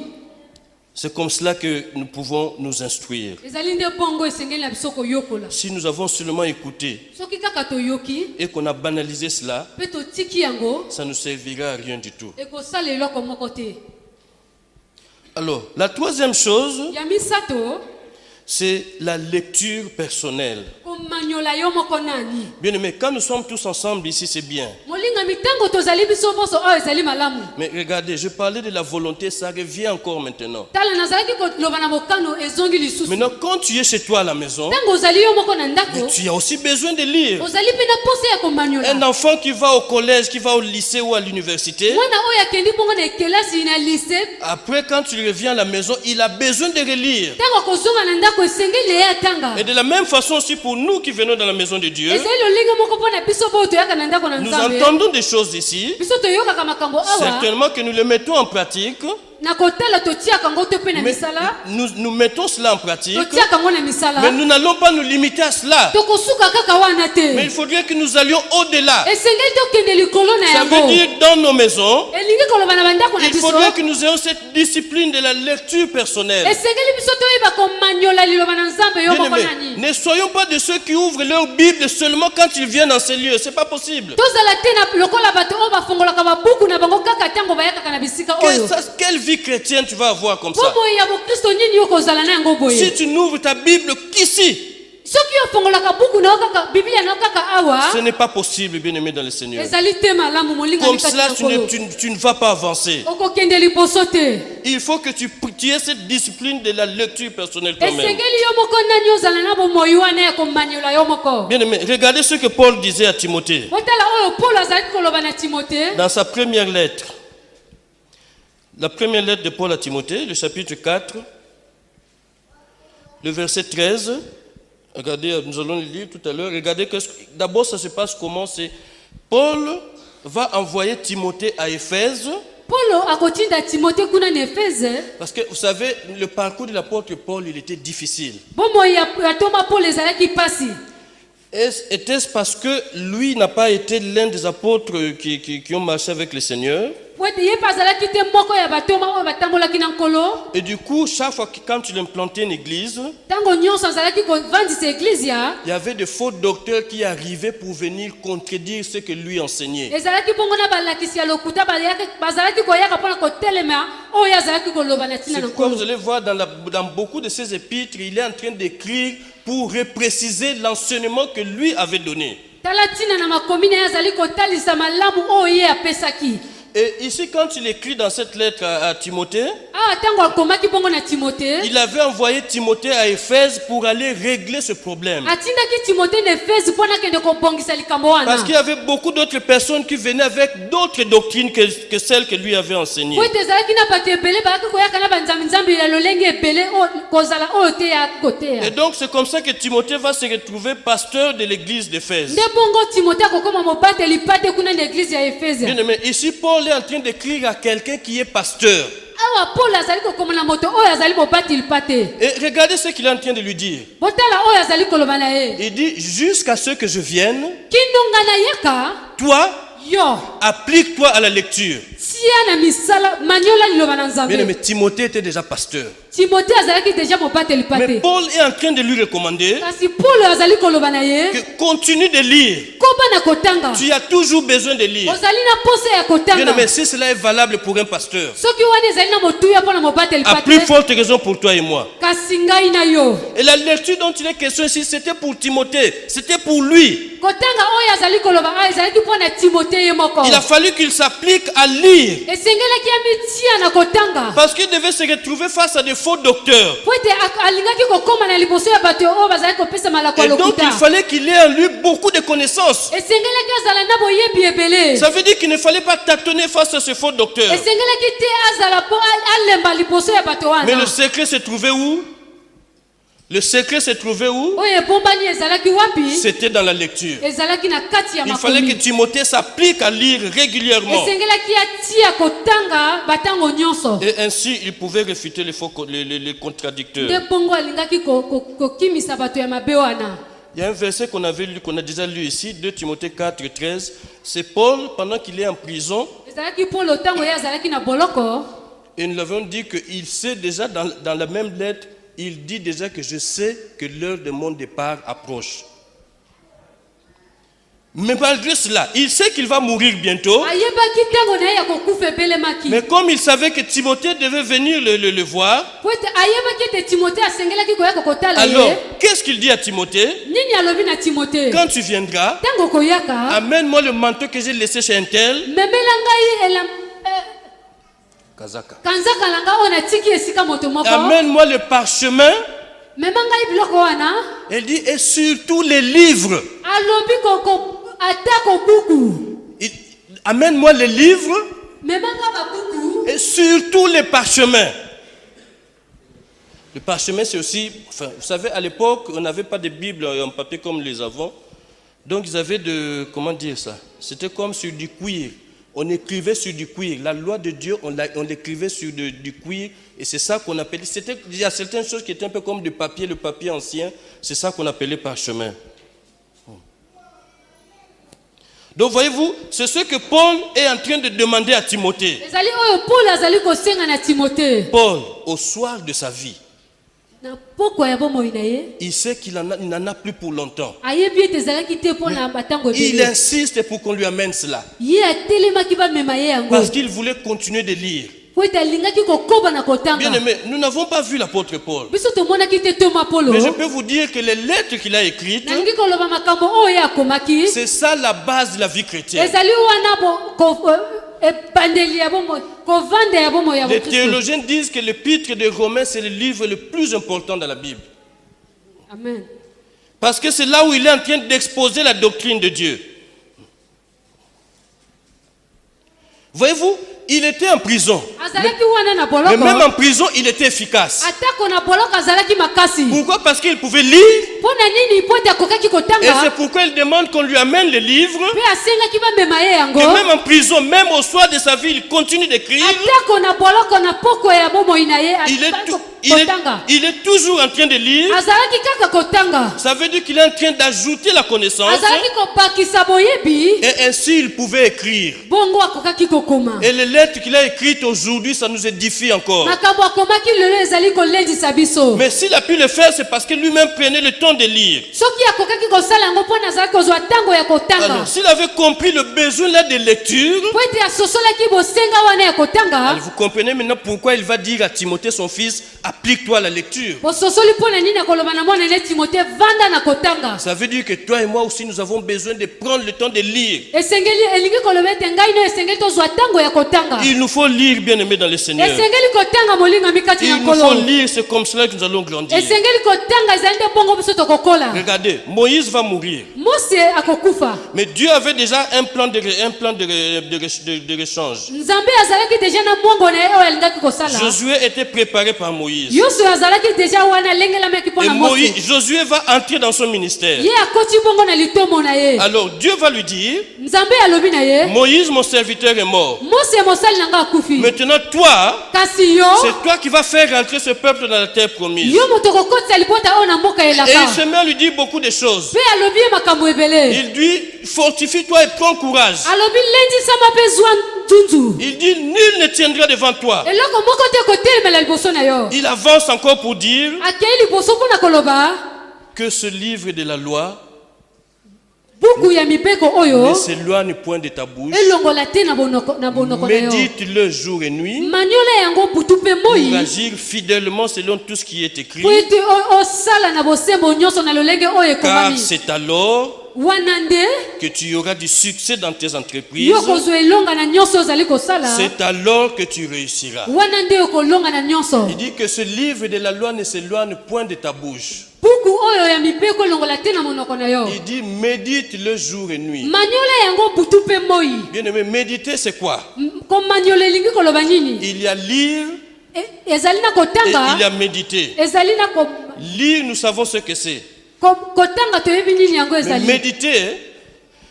C'est comme cela que nous pouvons nous instruire. Ezali nde bongo esengeli na biso koyokola. Si nous avons seulement écouté Soki kaka toyoki et qu'on a banalisé cela, pe totiki yango ça ne servira à rien du tout. ekosala eloko moko te. Alors, la troisième chose, Ya misato c'est la lecture personnelle. komanyola yo moko nani. Bien aimé, quand nous sommes tous ensemble ici, c'est bien. Molinga mitango tozali biso boso oyo ezali malamu. Mais regardez, je parlais de la volonté, ça revient encore maintenant. Tala nazalaki koloba na mokano ezongi lisusu. Maintenant, quand tu es chez toi à la maison, Tango ozali yo moko na ndako, tu as aussi besoin de lire. ozali pe na pose ya komanyola. Un enfant qui va au collège, qui va au lycée ou à l'université, Mwana oyo akendi bongo na kelasi na lycée, après quand tu reviens à la maison, il a besoin de relire. tango kozonga na ndako esengeli ye atanga. Et de la même façon aussi pour nous qui venons dans la maison de Dieu, Ezali lolinga moko mpona biso boyo toyaka na ndako na nous Nzambe. entendons des choses ici, Biso toyokaka makambo awa. certainement que nous les mettons en pratique, Na kotala totiaka ngo to pe na mais misala. nous mettons cela en pratique, Totiaka ngo na misala. mais nous n'allons pas nous limiter à cela. Tokosuka kaka wana te. Mais il faudrait que nous allions au-delà. Esengeli tokende likolo na Ça veut yango. dire dans nos maisons, Elingi koloba na bandako na il biso. faudrait que nous ayons cette discipline de la lecture personnelle. Esengeli biso toyeba komanyola liloba na Nzambe yo moko Bien-aimés, nani. ne soyons pas de ceux qui ouvrent leur Bible seulement quand ils viennent dans ces lieux. C'est pas possible. Tozala te na lokola bato oyo bafungolaka babuku na bango kaka ntango bayakaka na bisika oyo. Quelle vie chrétienne tu vas avoir comme ça? Bomo ya bokristo nini yo kozala na yango Si boye. tu n'ouvres ta Bible qu'ici, Soki ofungolaka buku na yo kaka biblia na yo kaka awa. ce n'est pas possible, bien-aimé dans le Seigneur. Ezali te malamu molinga Comme likati cela, na tu kolo. ne vas pas avancer. Okokende liboso te. Il faut que tu aies cette discipline de la lecture personnelle toi-même. Esengeli yo moko nani ozala na bomoi wana ya komanyola yo moko. Bien-aimé, regardez ce que Paul disait à Timothée Otala oyo Paul azali koloba na Timothée. dans sa première lettre. La première lettre de Paul à Timothée, le chapitre 4, le verset 13. Regardez, nous allons le lire tout à l'heure. Regardez, d'abord ça se passe comment c'est. Paul va envoyer Timothée à Éphèse. Paulo akotinda Timothée kuna na Efeze. Parce que vous savez, le parcours de l'apôtre Paul, il était difficile. Bomoi ya toma Paul ezalaki pasi. Était-ce parce que lui n'a pas été l'un des apôtres qui ont marché avec le Seigneur? Ye pa azalaki te moko ya batoma oyo batambolaki na nkolo. Et du coup, chaque fois que quand tu implantais une église, Tango nyonso azalaki kovandisa eglise ya. il y avait de faux docteurs qui arrivaient pour venir contredire ce que lui enseignait. Ezalaki bongo na balakisi ya lokuta bazalaki koyaka mpona kotelema oyo azalaki koloba na ntina C'est na pourquoi nkolo. vous allez voir dans beaucoup de ses épîtres, il est en train d'écrire pour repréciser l'enseignement que lui avait donné. Tala ntina na makomi na ye azali kotalisa malamu oyo ye apesaki. Et ici, quand il écrit dans cette lettre à Timothée, Awa tango akomaki bongo na Timothée. il avait envoyé Timothée à Éphèse pour aller régler ce problème. Atindaki Timothée na Efeze mpona kende kobongisa likambo wana. Parce qu'il y avait beaucoup d'autres personnes qui venaient avec d'autres doctrines que celles que lui avait enseignées. Po ete ezalaki na bato ebele bayaki koyaka na banzambi-nzambi ya lolenge ebele kozala oyo te ya koteya. Et donc c'est comme ça que Timothée va se retrouver pasteur de l'église d'Éphèse. Nde bongo Timothée akokoma mobateli pate kuna na eglise ya Efeze. Bien aimé, ici Paul est en train d'écrire à quelqu'un qui est pasteur. Awa Paul azali kokoma na moto oyo azali mobateli pate. Et regardez ce qu'il est en train de lui dire. Botala oyo azali koloba na ye. Il dit, jusqu'à ce que je vienne, Kinonga na yeka toi, yo applique-toi à la lecture. tia na misala manyola liloba na Bien aimé, Nzambe. Timothée était déjà pasteur. Timothée azalaki deja mobateli Mais pate. Paul est en train de lui recommander Kasi Paul azali koloba na ye. que continue de lire. Koba na kotanga. Tu as toujours besoin de lire. Ozali na pose ya Bien kotanga. aimé, si cela est valable pour un pasteur, Soki wana ezali na motuya mpona mobateli à plus pate. forte raison pour toi et moi. Kasi ngai na yo. Et la lecture dont il est question ici, c'était pour Timothée, c'était pour lui. kotanga oyo azali koloba ezalaki mpona timote ye moko Il a fallu qu'il s'applique à lire. esengelaki amitia na kotanga Parce qu'il devait se retrouver face à des faux docteurs. po ete alingaki kokóma na liboso ya bato oyo bazalaki kopesa malako Et donc lokuta il fallait qu'il ait en lui beaucoup de connaissances. esengelaki azala na boyebi ebele Ça veut dire qu'il ne fallait pas tâtonner face à ce faux docteur. esengelaki te azala po alemba liboso ya bato Mais le wana secret se trouvait où? Le secret se trouvait où? oyo ebombani ezalaki wapi C'était dans la lecture. ezalaki na kati ya Il fallait que makomi Timothée s'applique à lire régulièrement. esengelaki atia kotanga batango nyonso Et ainsi, il pouvait réfuter les contradicteurs. nde bongo alingaki kokimisa bato ya mabe wana. Il y a un verset qu'on avait lu, qu'on a déjà lu ici, 2 Timothée 4, 13. C'est Paul, pendant qu'il est en prison, ezalaki polo ntango ye azalaki na boloko et nous l'avons dit qu'il sait déjà, dans la même lettre, il dit déjà que je sais que l'heure de mon départ approche. Mais malgré cela, il sait qu'il va mourir bientôt. ayebaki ntango na ye ya kokufa ebelemaki Mais comme il savait que Timothée devait venir le voir, po ete ayebaki ete timote asengelaki koyaka kotala alors, ye qu'est-ce qu'il dit à Timothée? nini alobi na timote Quand tu viendras, ntango koyaka amène-moi le manteau que j'ai laissé chez un tel. memela ngai Kazaka. kanzaka na ngai oyo natiki esika moto moko Amène-moi le parchemin. mema ngai biloko wana Elle dit, et surtout les livres. alobi atako buku Amène-moi les livres mema ngai babuku et surtout les parchemins. Le parchemin, c'est aussi, enfin, vous savez, à l'époque, on n'avait pas de Bible en papier comme les avons. Donc, ils avaient comment dire ça? C'était comme sur du cuir. On écrivait sur du cuir. La loi de Dieu, on l'écrivait sur du cuir. Et c'est ça qu'on appelait. Il y a certaines choses qui étaient un peu comme du papier, le papier ancien. C'est ça qu'on appelait parchemin. Donc, voyez-vous, c'est ce que Paul est en train de demander à Timothée. ezali oyo paul azali kosenga na timote Paul, au soir de sa vie, na pokwa ya bomoi na ye il sait qu'il n'en a plus pour longtemps. ayebi ete ezalaki te mpo na batango Il ebele insiste pour qu'on lui amène cela. ye atelemaki bamema ye yango Parce qu'il voulait continuer de lire. po ete alingaki kokoba na Bien kotanga aimé, nous n'avons pas vu l'apôtre Paul. biso tomonaki te toma polo Mais je peux vous dire que les lettres qu'il a écrites, nalingi koloba makambo oyo ye akomaki c'est ça la base de la vie chrétienne. ezali wana ebandeli ya bomoi kovanda ya bomoi ya Les bokristo théologiens disent que l'épître de Romains, c'est le livre le plus important dans la Bible. amen Parce que c'est là où il est en train d'exposer la doctrine de Dieu. Voyez-vous, il était en prison. azalaki wana na Mais même boloko en prison, il était efficace. atako na boloko azalaki makasi Pourquoi? Parce qu'il pouvait lire. mpo na nini po ete akokaki Et c'est kotanga pourquoi il demande qu'on lui amène les livres. mpe asengaki bamema ye yango Et même en prison, même au soir de sa vie, il continue d'écrire. atako na boloko na pokwa ya bomoi na ye kotanga Il est toujours en train de lire. azalaki kaka kotanga Ça veut dire qu'il est en train d'ajouter la connaissance. azalaki kopakisa boyebi Et ainsi, il pouvait écrire. bongo akokaki kokoma Et les lettres qu'il a écrites aujourd'hui, ça nous édifie encore. makambo akomaki lelo ezali kolendisa biso Mais s'il a pu le faire, c'est parce que lui-même prenait le temps de lire. soki akokaki kosala yango mpo na azalaki kozwa ntango ya kotanga Alors, s'il avait compris le besoin là de lecture, po ete asosolaki bosenga wana ya kotanga alors vous comprenez maintenant pourquoi il va dire à Timothée, son fils, applique-toi à la lecture. bososoli mpo na nini akoloba na mwana ne timote vanda na kotanga Ça veut dire que toi et moi aussi, nous avons besoin de prendre le temps de lire. esengeli elingi koloba ete ngai no esengeli tozwa ntango ya kotanga Il nous faut lire, bien aimé, dans le Seigneur. esengeli kotanga molingami kati na Il nous faut nkolo lire, c'est comme cela que nous allons grandir. esengeli kotanga ezali nde bongo biso tokokola Regardez, Moïse va mourir. mose akokufa Mais Dieu avait déjà un plan de rechange. nzambe azalaki deja na mbongo na ye oyo alingaki kosala Josué était préparé par Moïse. yoso azalaki deja wana alengelamaki mpo Et na mose Josué va entrer dans son ministère. ye akoti bongo na litomo na ye Alors Dieu va lui dire, nzambe alobi na ye Moïse, mon serviteur, est mort. mose mosali na nga akufi Maintenant, toi, kasi yo c'est toi qui vas faire rentrer ce peuple dans la terre promise. yo moto okokotisa libota oyo na mboka Et il elaka se met à lui dire beaucoup de choses. mpe alobi ye makambo ebele Il dit, fortifie-toi et prends courage. alobi lendisama mpe zwa nzunzu Il dit, nul ne tiendra devant toi. eloko moko te kotelemela liboso na yo Il avance encore pour dire akei liboso mpo na koloba que ce livre de la loi buku ya mibeko ne oyo s'éloigne point de ta bouche. elongola te na bonoko na yo Médite-le jour et nuit maniola yango butu mpe pour moi agir fidèlement selon tout ce qui est écrit. po ete osala na bosembo nyonso na lolenge oyo Car ekomami c'est alors wana nde que tu auras du succès dans tes entreprises, yo kozwa elonga na nyonso ozali kosala. c'est alors que tu réussiras. Wana nde okolonga na nyonso. Il dit que ce livre de la loi ne s'éloigne point de ta bouche. Buku oyo ya mibeko longola te na monoko na yo. Il dit médite le jour et nuit. Maniola yango butu pe moi. Bien aimé, méditer c'est quoi? Ko maniola lingi koloba nini? Il y a lire Ezali na et kotanga. il y a méditer. Ezali na ko Lire, nous savons ce que c'est. kotanga toyebi nini yango Mais ezali. méditer,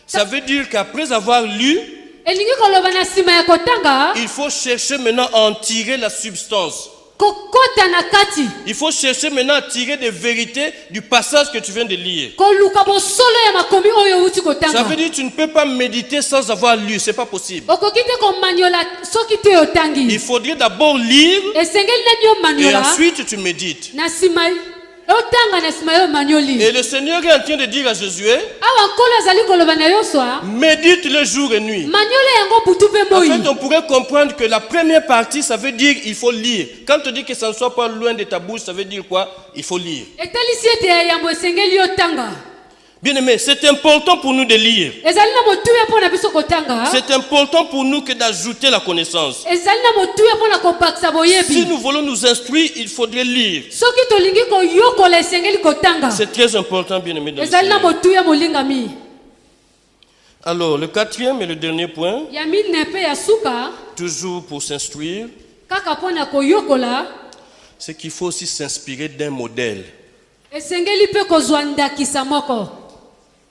ça veut dire qu'après avoir lu, Elingi koloba na sima ya kotanga. il faut chercher maintenant à en tirer la substance. Kokota na kati. Il faut chercher maintenant à tirer des vérités du passage que tu viens de lire. Koluka bosolo ya makomi oyo uti Ça kotanga. veut dire que tu ne peux pas méditer sans avoir lu, c'est pas possible. Okokite ko maniola soki te otangi. Il faudrait d'abord lire Esengeli na nyo et maniola. ensuite tu médites. Na sima otanga na sima yo manioli. Et le Seigneur est en train de dire à Josué, Awa nkolo azali koloba na yo soa. médite le jour et nuit. Maniola yango butu pe En moi. fait, on pourrait comprendre que la première partie, ça veut dire il faut lire. Quand on dit que ça ne soit pas loin de ta bouche, ça veut dire quoi? Il faut lire. Etalisi ete ya yambo esengeli otanga. Bien aimé, c'est important pour nous de lire. Ezali na motuya pona biso kotanga. C'est important pour nous que d'ajouter la connaissance. Ezali na motuya pona kopakisa Si boyebi. nous voulons nous instruire, il faudrait lire. Soki tolingi koyokola esengeli kotanga. C'est très important, bien aimé. Dans le Ezali na Seigneur. motuya molingami. Alors, le quatrième et le dernier point, Ya mine pe ya suka toujours pour s'instruire, kaka pona koyokola c'est qu'il faut aussi s'inspirer d'un modèle. esengeli pe kozwa ndakisa moko.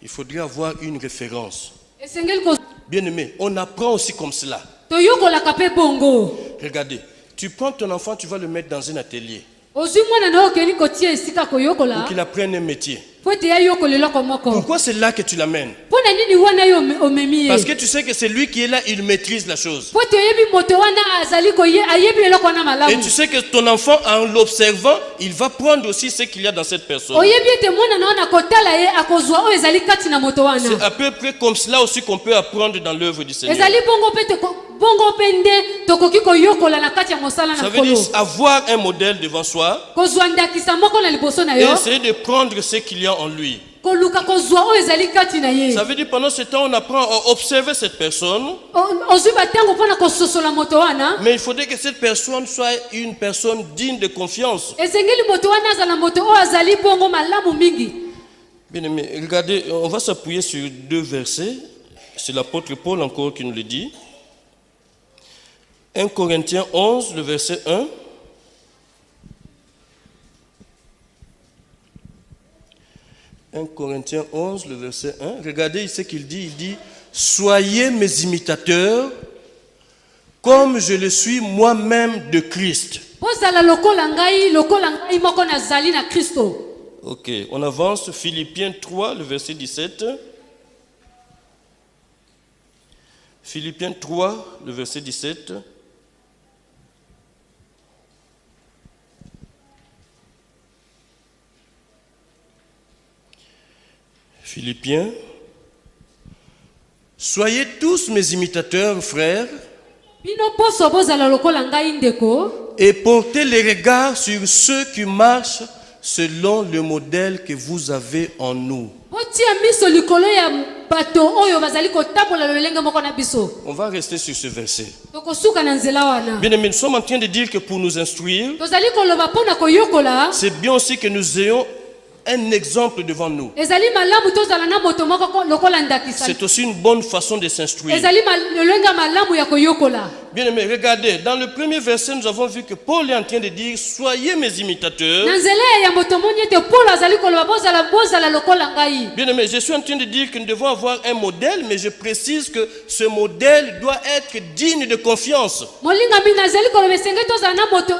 Il faudrait avoir une référence. Esengeli ko Bien aimé, on apprend aussi comme cela. toyokola ka pe bongo. Regardez, tu prends ton enfant, tu vas le mettre dans un atelier Ozwi mwana na okeni kotia esika pour koyokola. qu'il apprenne un métier. Po ete ya yokola eloko moko. Pourquoi c'est là que tu l'amènes? Pona nini wana yo omemi ye? Parce que tu sais que c'est lui qui est là, il maîtrise la chose. Po ete oyebi moto wana azali ayebi eloko wana Et malamu. tu sais que ton enfant, en l'observant, il va prendre aussi ce qu'il y a dans cette personne. Oyebi ete mwana na wana kotala ye akozwa oyo ezali kati na moto C'est wana. à peu près comme cela aussi qu'on peut apprendre dans l'œuvre du Seigneur. Ezali bongo pe bongo pe nde tokoki koyokola na kati ya mosala Ça na veut dire kolo. avoir un modèle devant soi Kozwa ndakisa moko na liboso na et yo. essayer de prendre ce qu'il y a en lui. Koluka kozwa oyo ezali kati na ye. Ça veut dire pendant ce temps, on apprend à observer cette personne, Ozwi batango mpona kososola moto wana. mais il faudrait que cette personne soit une personne digne de confiance. Esengeli moto wana azala moto oyo azali bongo malamu mingi. Bien aimé, regardez, on va s'appuyer sur deux versets. C'est l'apôtre Paul encore qui nous le dit. 1 Corinthiens 11, le verset 1. « 1 Corinthiens 11, le verset 1. Regardez ce qu'il dit. Il dit, « Soyez mes imitateurs, comme je le suis moi-même de Christ. » Ozala lokola ngai moko nazali na Kristo. Ok, on avance. Philippiens 3, le verset 17. Philippiens 3, le verset 17. Philippiens. Soyez tous mes imitateurs, frères, Bino poso bozala lokola ngai ndeko. et portez les regards sur ceux qui marchent selon le modèle que vous avez en nous. Botia miso likolo ya bato oyo bazali kotambola lolenge moko na biso. On va rester sur ce verset. Tokosuka na nzela wana. Bien aimés, nous sommes en train de dire que pour nous instruire, Tozali koloba pona koyokola. c'est bien aussi que nous ayons un exemple devant nous. Ezali malamu tozala na moto moko lokola ndakisa. C'est aussi une bonne façon de s'instruire. Ezali lolenge malamu ya koyokola. Bien aimés, regardez, dans le premier verset, nous avons vu que Paul est en train de dire, soyez mes imitateurs. Na nzela ya moto moni ete Paul azali koloba bozala lokola ngai. Bien aimé, je suis en train de dire que nous devons avoir un modèle, mais je précise que ce modèle doit être digne de confiance. Molinga mina azali koloba esengeli tozala na moto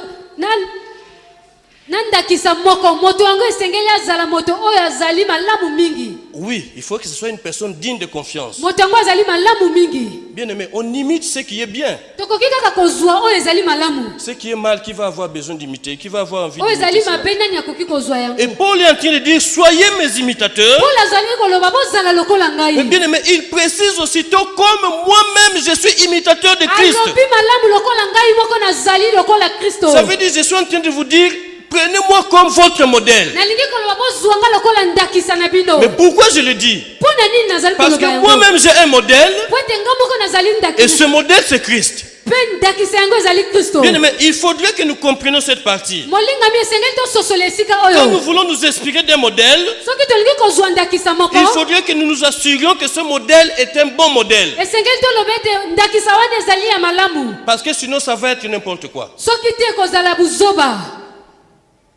nandakisa moko moto yango esengeli azala moto oyo azali malamu mingi. Oui, il faut que ce soit une personne digne de confiance. Moto yango azali malamu mingi. Bien aimé, on imite ce qui est bien. Tokoki kaka kozwa oyo ezali malamu. Ce qui est mal, qui va avoir besoin d'imiter, qui va avoir envie Oyo d'imiter ezali cela. mabe nani akoki kozwa yango. Et Paul est en train de dire, soyez mes imitateurs. Paul azali koloba bozala lokola Mais ngai. bien aimé, il précise aussitôt, comme moi-même je suis imitateur de Christ. Alobi malamu lokola ngai moko nazali lokola Kristo. Ça veut dire, je suis en train de vous dire, prenez-moi comme votre modèle. nalingi koloba bozwanga lokola ndakisa na bino. Mais pourquoi je le dis? Mpona nini nazali Parce koloba que yango? moi-même j'ai un modèle, Po ete nga moko nazali et ndakisa. ce modèle c'est Christ. Mpe ndakisa yango ezali Kristo. Bien aimé, il faudrait que nous comprenions cette partie. molingami esengeli tososola esika Quand nous oyo. voulons nous inspirer d'un modèle, soki tolingi kozwa ndakisa moko, il faudrait que nous nous assurions que ce modèle est un bon modèle. esengeli toloba ete ndakisa wana ezali ya malamu. Parce que sinon ça va être n'importe quoi. soki te kozala buzoba.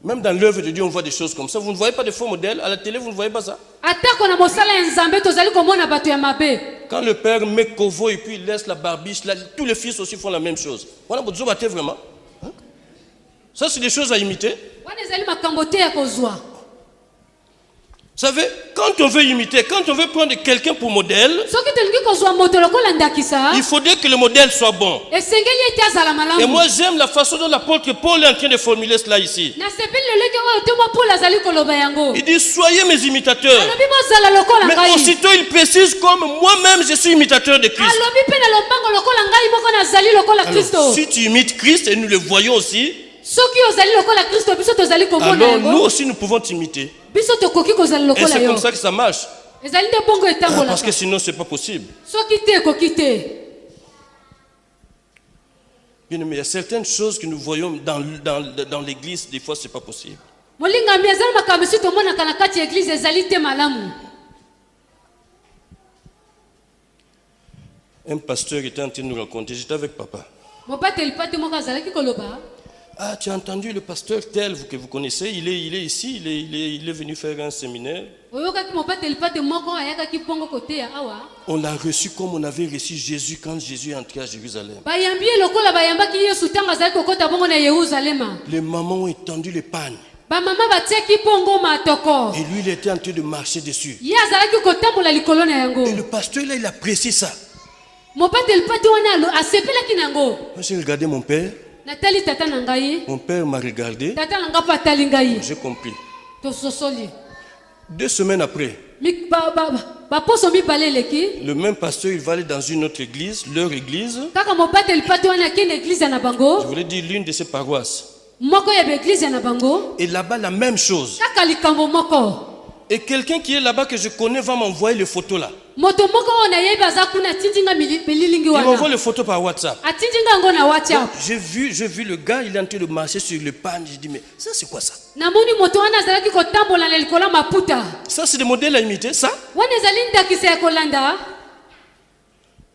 Même dans l'œuvre de Dieu, on voit des choses comme ça. Vous ne voyez pas de faux modèles? À la télé, vous ne voyez pas ça? atako na mosala ya nzambe tozali komona bato ya mabe. Quand le père met Kovo et puis il laisse la barbiche, là, tous les fils aussi font la même chose. Voilà, vous dites vraiment. Hein? Ça, c'est des choses à imiter. wana ezali makambo te ya kozwa. Vous savez, quand on veut imiter, quand on veut prendre quelqu'un pour modèle, soki tolingi kozwa moto lokola ndakisa, il faudrait que le modèle soit bon. esengeli ete azala Et malamu. moi, j'aime la façon dont l'apôtre Paul est en train de formuler cela ici. nasepeli lolenge oyo te mwa mpula azali koloba yango. Il dit, soyez mes imitateurs. alobi bozala lokola Mais ngai. aussitôt, il précise comme moi-même, je suis imitateur de Christ. alobi mpe na lombango lokola ngai moko nazali lokola Alors, kristo. si tu imites Christ, et nous le voyons aussi, soki ozali lokola kristo biso tozali komona alors nous yango. aussi nous pouvons t'imiter. biso tokoki kozala Et lokola c'est yo. comme ça que ça marche. ezali nde bongo Parce etambolaka. que sinon, c'est pas possible. soki te ekoki te. Bien aimé, il y a certaines choses que nous voyons dans l'église, des fois, c'est pas possible. molingami ezali makambo esi tomonaka na kati ya eglize ezali te malamu. Un pasteur était en train de nous raconter, j'étais avec papa. mobateli pate moko azalaki koloba. Ah, tu as entendu le pasteur tel que vous connaissez, il est ici, il est venu faire un séminaire. oyokaki mobateli pate moko ayakaki mpongo koteya awa. On l'a reçu comme on avait reçu Jésus quand Jésus est entré à Jérusalem. bayambi ye lokola bayambaki yesu ntango azali kokota bongo na yeruzalema. Les mamans ont étendu les pagnes. bamama batiaki mpongo matoko. Et lui, il était en train de marcher dessus. ye azalaki kotambola likolo na yango. Et le pasteur, là, il a apprécié ça. mobateli pate wana asepelaki nango. Moi, j'ai regardé mon père. natali tata na ngai. Mon père m'a regardé. tata na nga mpe atali ngai. J'ai compris. tososoli. 2 semaines après, baposo mibale eleki. le même pasteur, il va aller dans une autre église, leur église. kaka mobateli pate wana akende eglize na Je bango. voulais dire l'une de ces paroisses. moko ya baeglize na bango. Et là-bas, la même chose. kaka likambo moko. Et quelqu'un qui est là-bas que je connais va m'envoyer les photos là. moto moko oyo nayebi aza kuna atindinga bililingi Il m'envoie wana. les photos par WhatsApp. atindinga yango na whatsapp. J'ai vu le gars, il est en train de marcher sur le pan. J'ai dit, mais ça c'est quoi ça? namoni moto wana azalaki kotambola na likolo ya maputa. Ça c'est des modèles à imiter, ça? wana ezali ndakisa ya kolanda.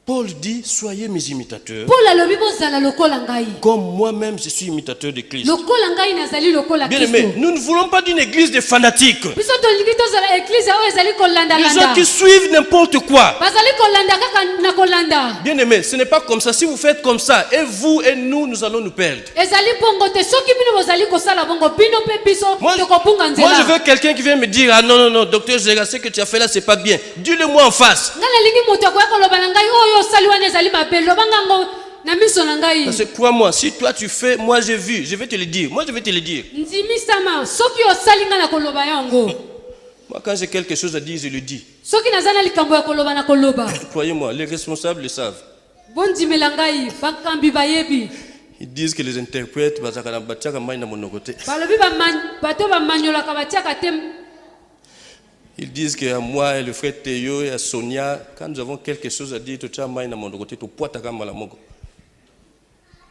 Paul dit, soyez mes imitateurs. paul alobi bozala lokola ngai. Comme moi-même je suis imitateur de Christ. lokola ngai nazali lokola Bien aimé, kristo. nous ne voulons pas d'une église de fanatiques. biso tolingi tozala eglize oyo ezali Les gens kolandalanda. qui suivent n'importe quoi. bazali kolanda kaka na kolanda. Bien aimé, ce n'est pas comme ça. Si vous faites comme ça, et vous et nous allons nous perdre. ezali bongo te soki bino bozali kosala bongo bino mpe biso Moi, tokobunga je nzela. veux quelqu'un qui vient me dire, ah non, docteur Zéga, ce que tu as fait là, c'est pas bien. Dis-le-moi en face. nga nalingi moto akoya koloba na ngai oyo osali wana ezali mabe lobanga ngo na miso na ngai. Parce que crois-moi, si toi tu fais, moi j'ai vu, je vais te le dire. Moi je vais te le dire. nzimisama soki osali nga na koloba yango. Moi quand j'ai quelque chose à dire, je le dis. soki naza na likambo ya koloba na koloba. Croyez-moi, les responsables le savent. bondimela ngai bakambi bayebi. Ils disent que les interprètes, balobi bato bamanyolaka batiaka te. ils disent qu'à moi et le frère Théo et à Sonia, quand nous avons quelque chose à dire, tu as main dans mon côté, tu poids ta gamme à la mogo.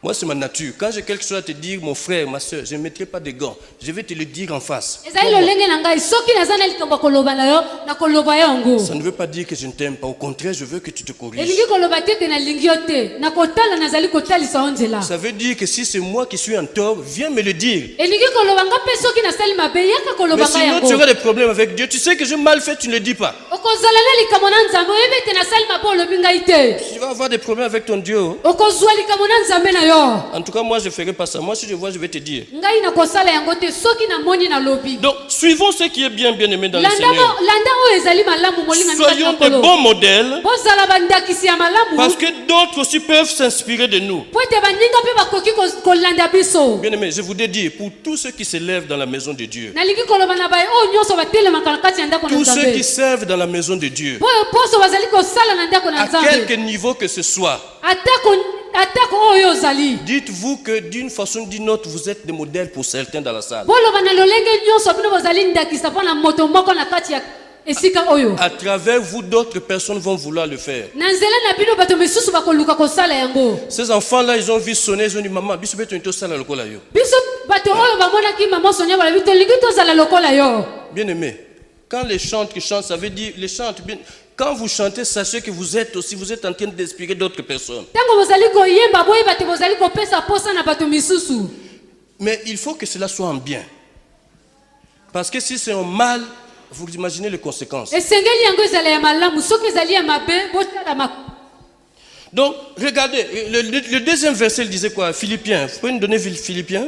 Moi, c'est ma nature. Quand j'ai quelque chose à te dire, mon frère, ma soeur, je ne mettrai pas de gants. Je vais te le dire en face. ezali lolenge na ngai soki naza na likambo ya koloba na yo na koloba yango. Ça ne veut pas dire que je ne t'aime pas. Au contraire, je veux que tu te corriges. elingi koloba te ke nalingi yo te na kotala nazali kotalisa yo nzela. Ça veut dire que si c'est moi qui suis en tort, viens me le dire. elingi koloba nga mpe soki nasali mabe yaka Mais koloba nga sinon, tu yango. auras des problèmes avec Dieu. Tu sais que j'ai mal fait, tu ne le dis pas. okozala na likambo na nzambe oyebi ete nasali mabe olobi ngai te. Tu vas avoir des problèmes avec ton Dieu. okozwa likambo na nzambe na yo. En tout cas, moi, je ne ferai pas ça. Moi, si je vois, je vais te dire. ngai nakosala yango te soki namoni na lobi. Donc, suivons ce qui est bien aimé dans le landa Seigneur. oyo ezali malamu molinga Soyons de bons modèles, bozala bandakisi ya malamu. parce que d'autres aussi peuvent s'inspirer de nous. po ete baninga mpe bakoki kolanda biso. Bien aimé, je voudrais dire, pour tous ceux qui se lèvent dans la maison de Dieu, nalingi koloba na baye oyo nyonso batelemaka na kati ya ndako na tous ceux qui nzambe. servent dans la maison de Dieu, po oyo poso bazali kosala na ndako na à nzambe. quelque niveau que ce soit, atako atako oyo ozali. Dites-vous que d'une façon ou d'une autre, vous êtes des modèles pour certains dans la salle. Boloba na lolenge nyonso bino bozali ndakisa pona moto moko na kati ya esika oyo. À travers vous, d'autres personnes vont vouloir le faire. Na nzela na bino bato misusu bakoluka kosala yango. Ces enfants-là, ils ont vu sonner, ils ont dit, maman, biso beto nito sala lokola yo. Biso bato oyo bamonaki mama Sonia bala bito lingi tozala lokola yo. Bien aimé, quand les chantes qui chantent, ça veut dire, les chantes, bien, quand vous chantez, sachez que vous êtes aussi, vous êtes en train d'inspirer d'autres personnes. Tango bozali koyemba boye bato bozali kopesa posa na bato misusu. Mais il faut que cela soit en bien. Parce que si c'est en mal, vous imaginez les conséquences. Esengeli yango ezala ya malamu soki ezali ya mabe botala ma. Donc, regardez, le deuxième verset il disait quoi? Philippiens. Vous pouvez nous donner Philippiens?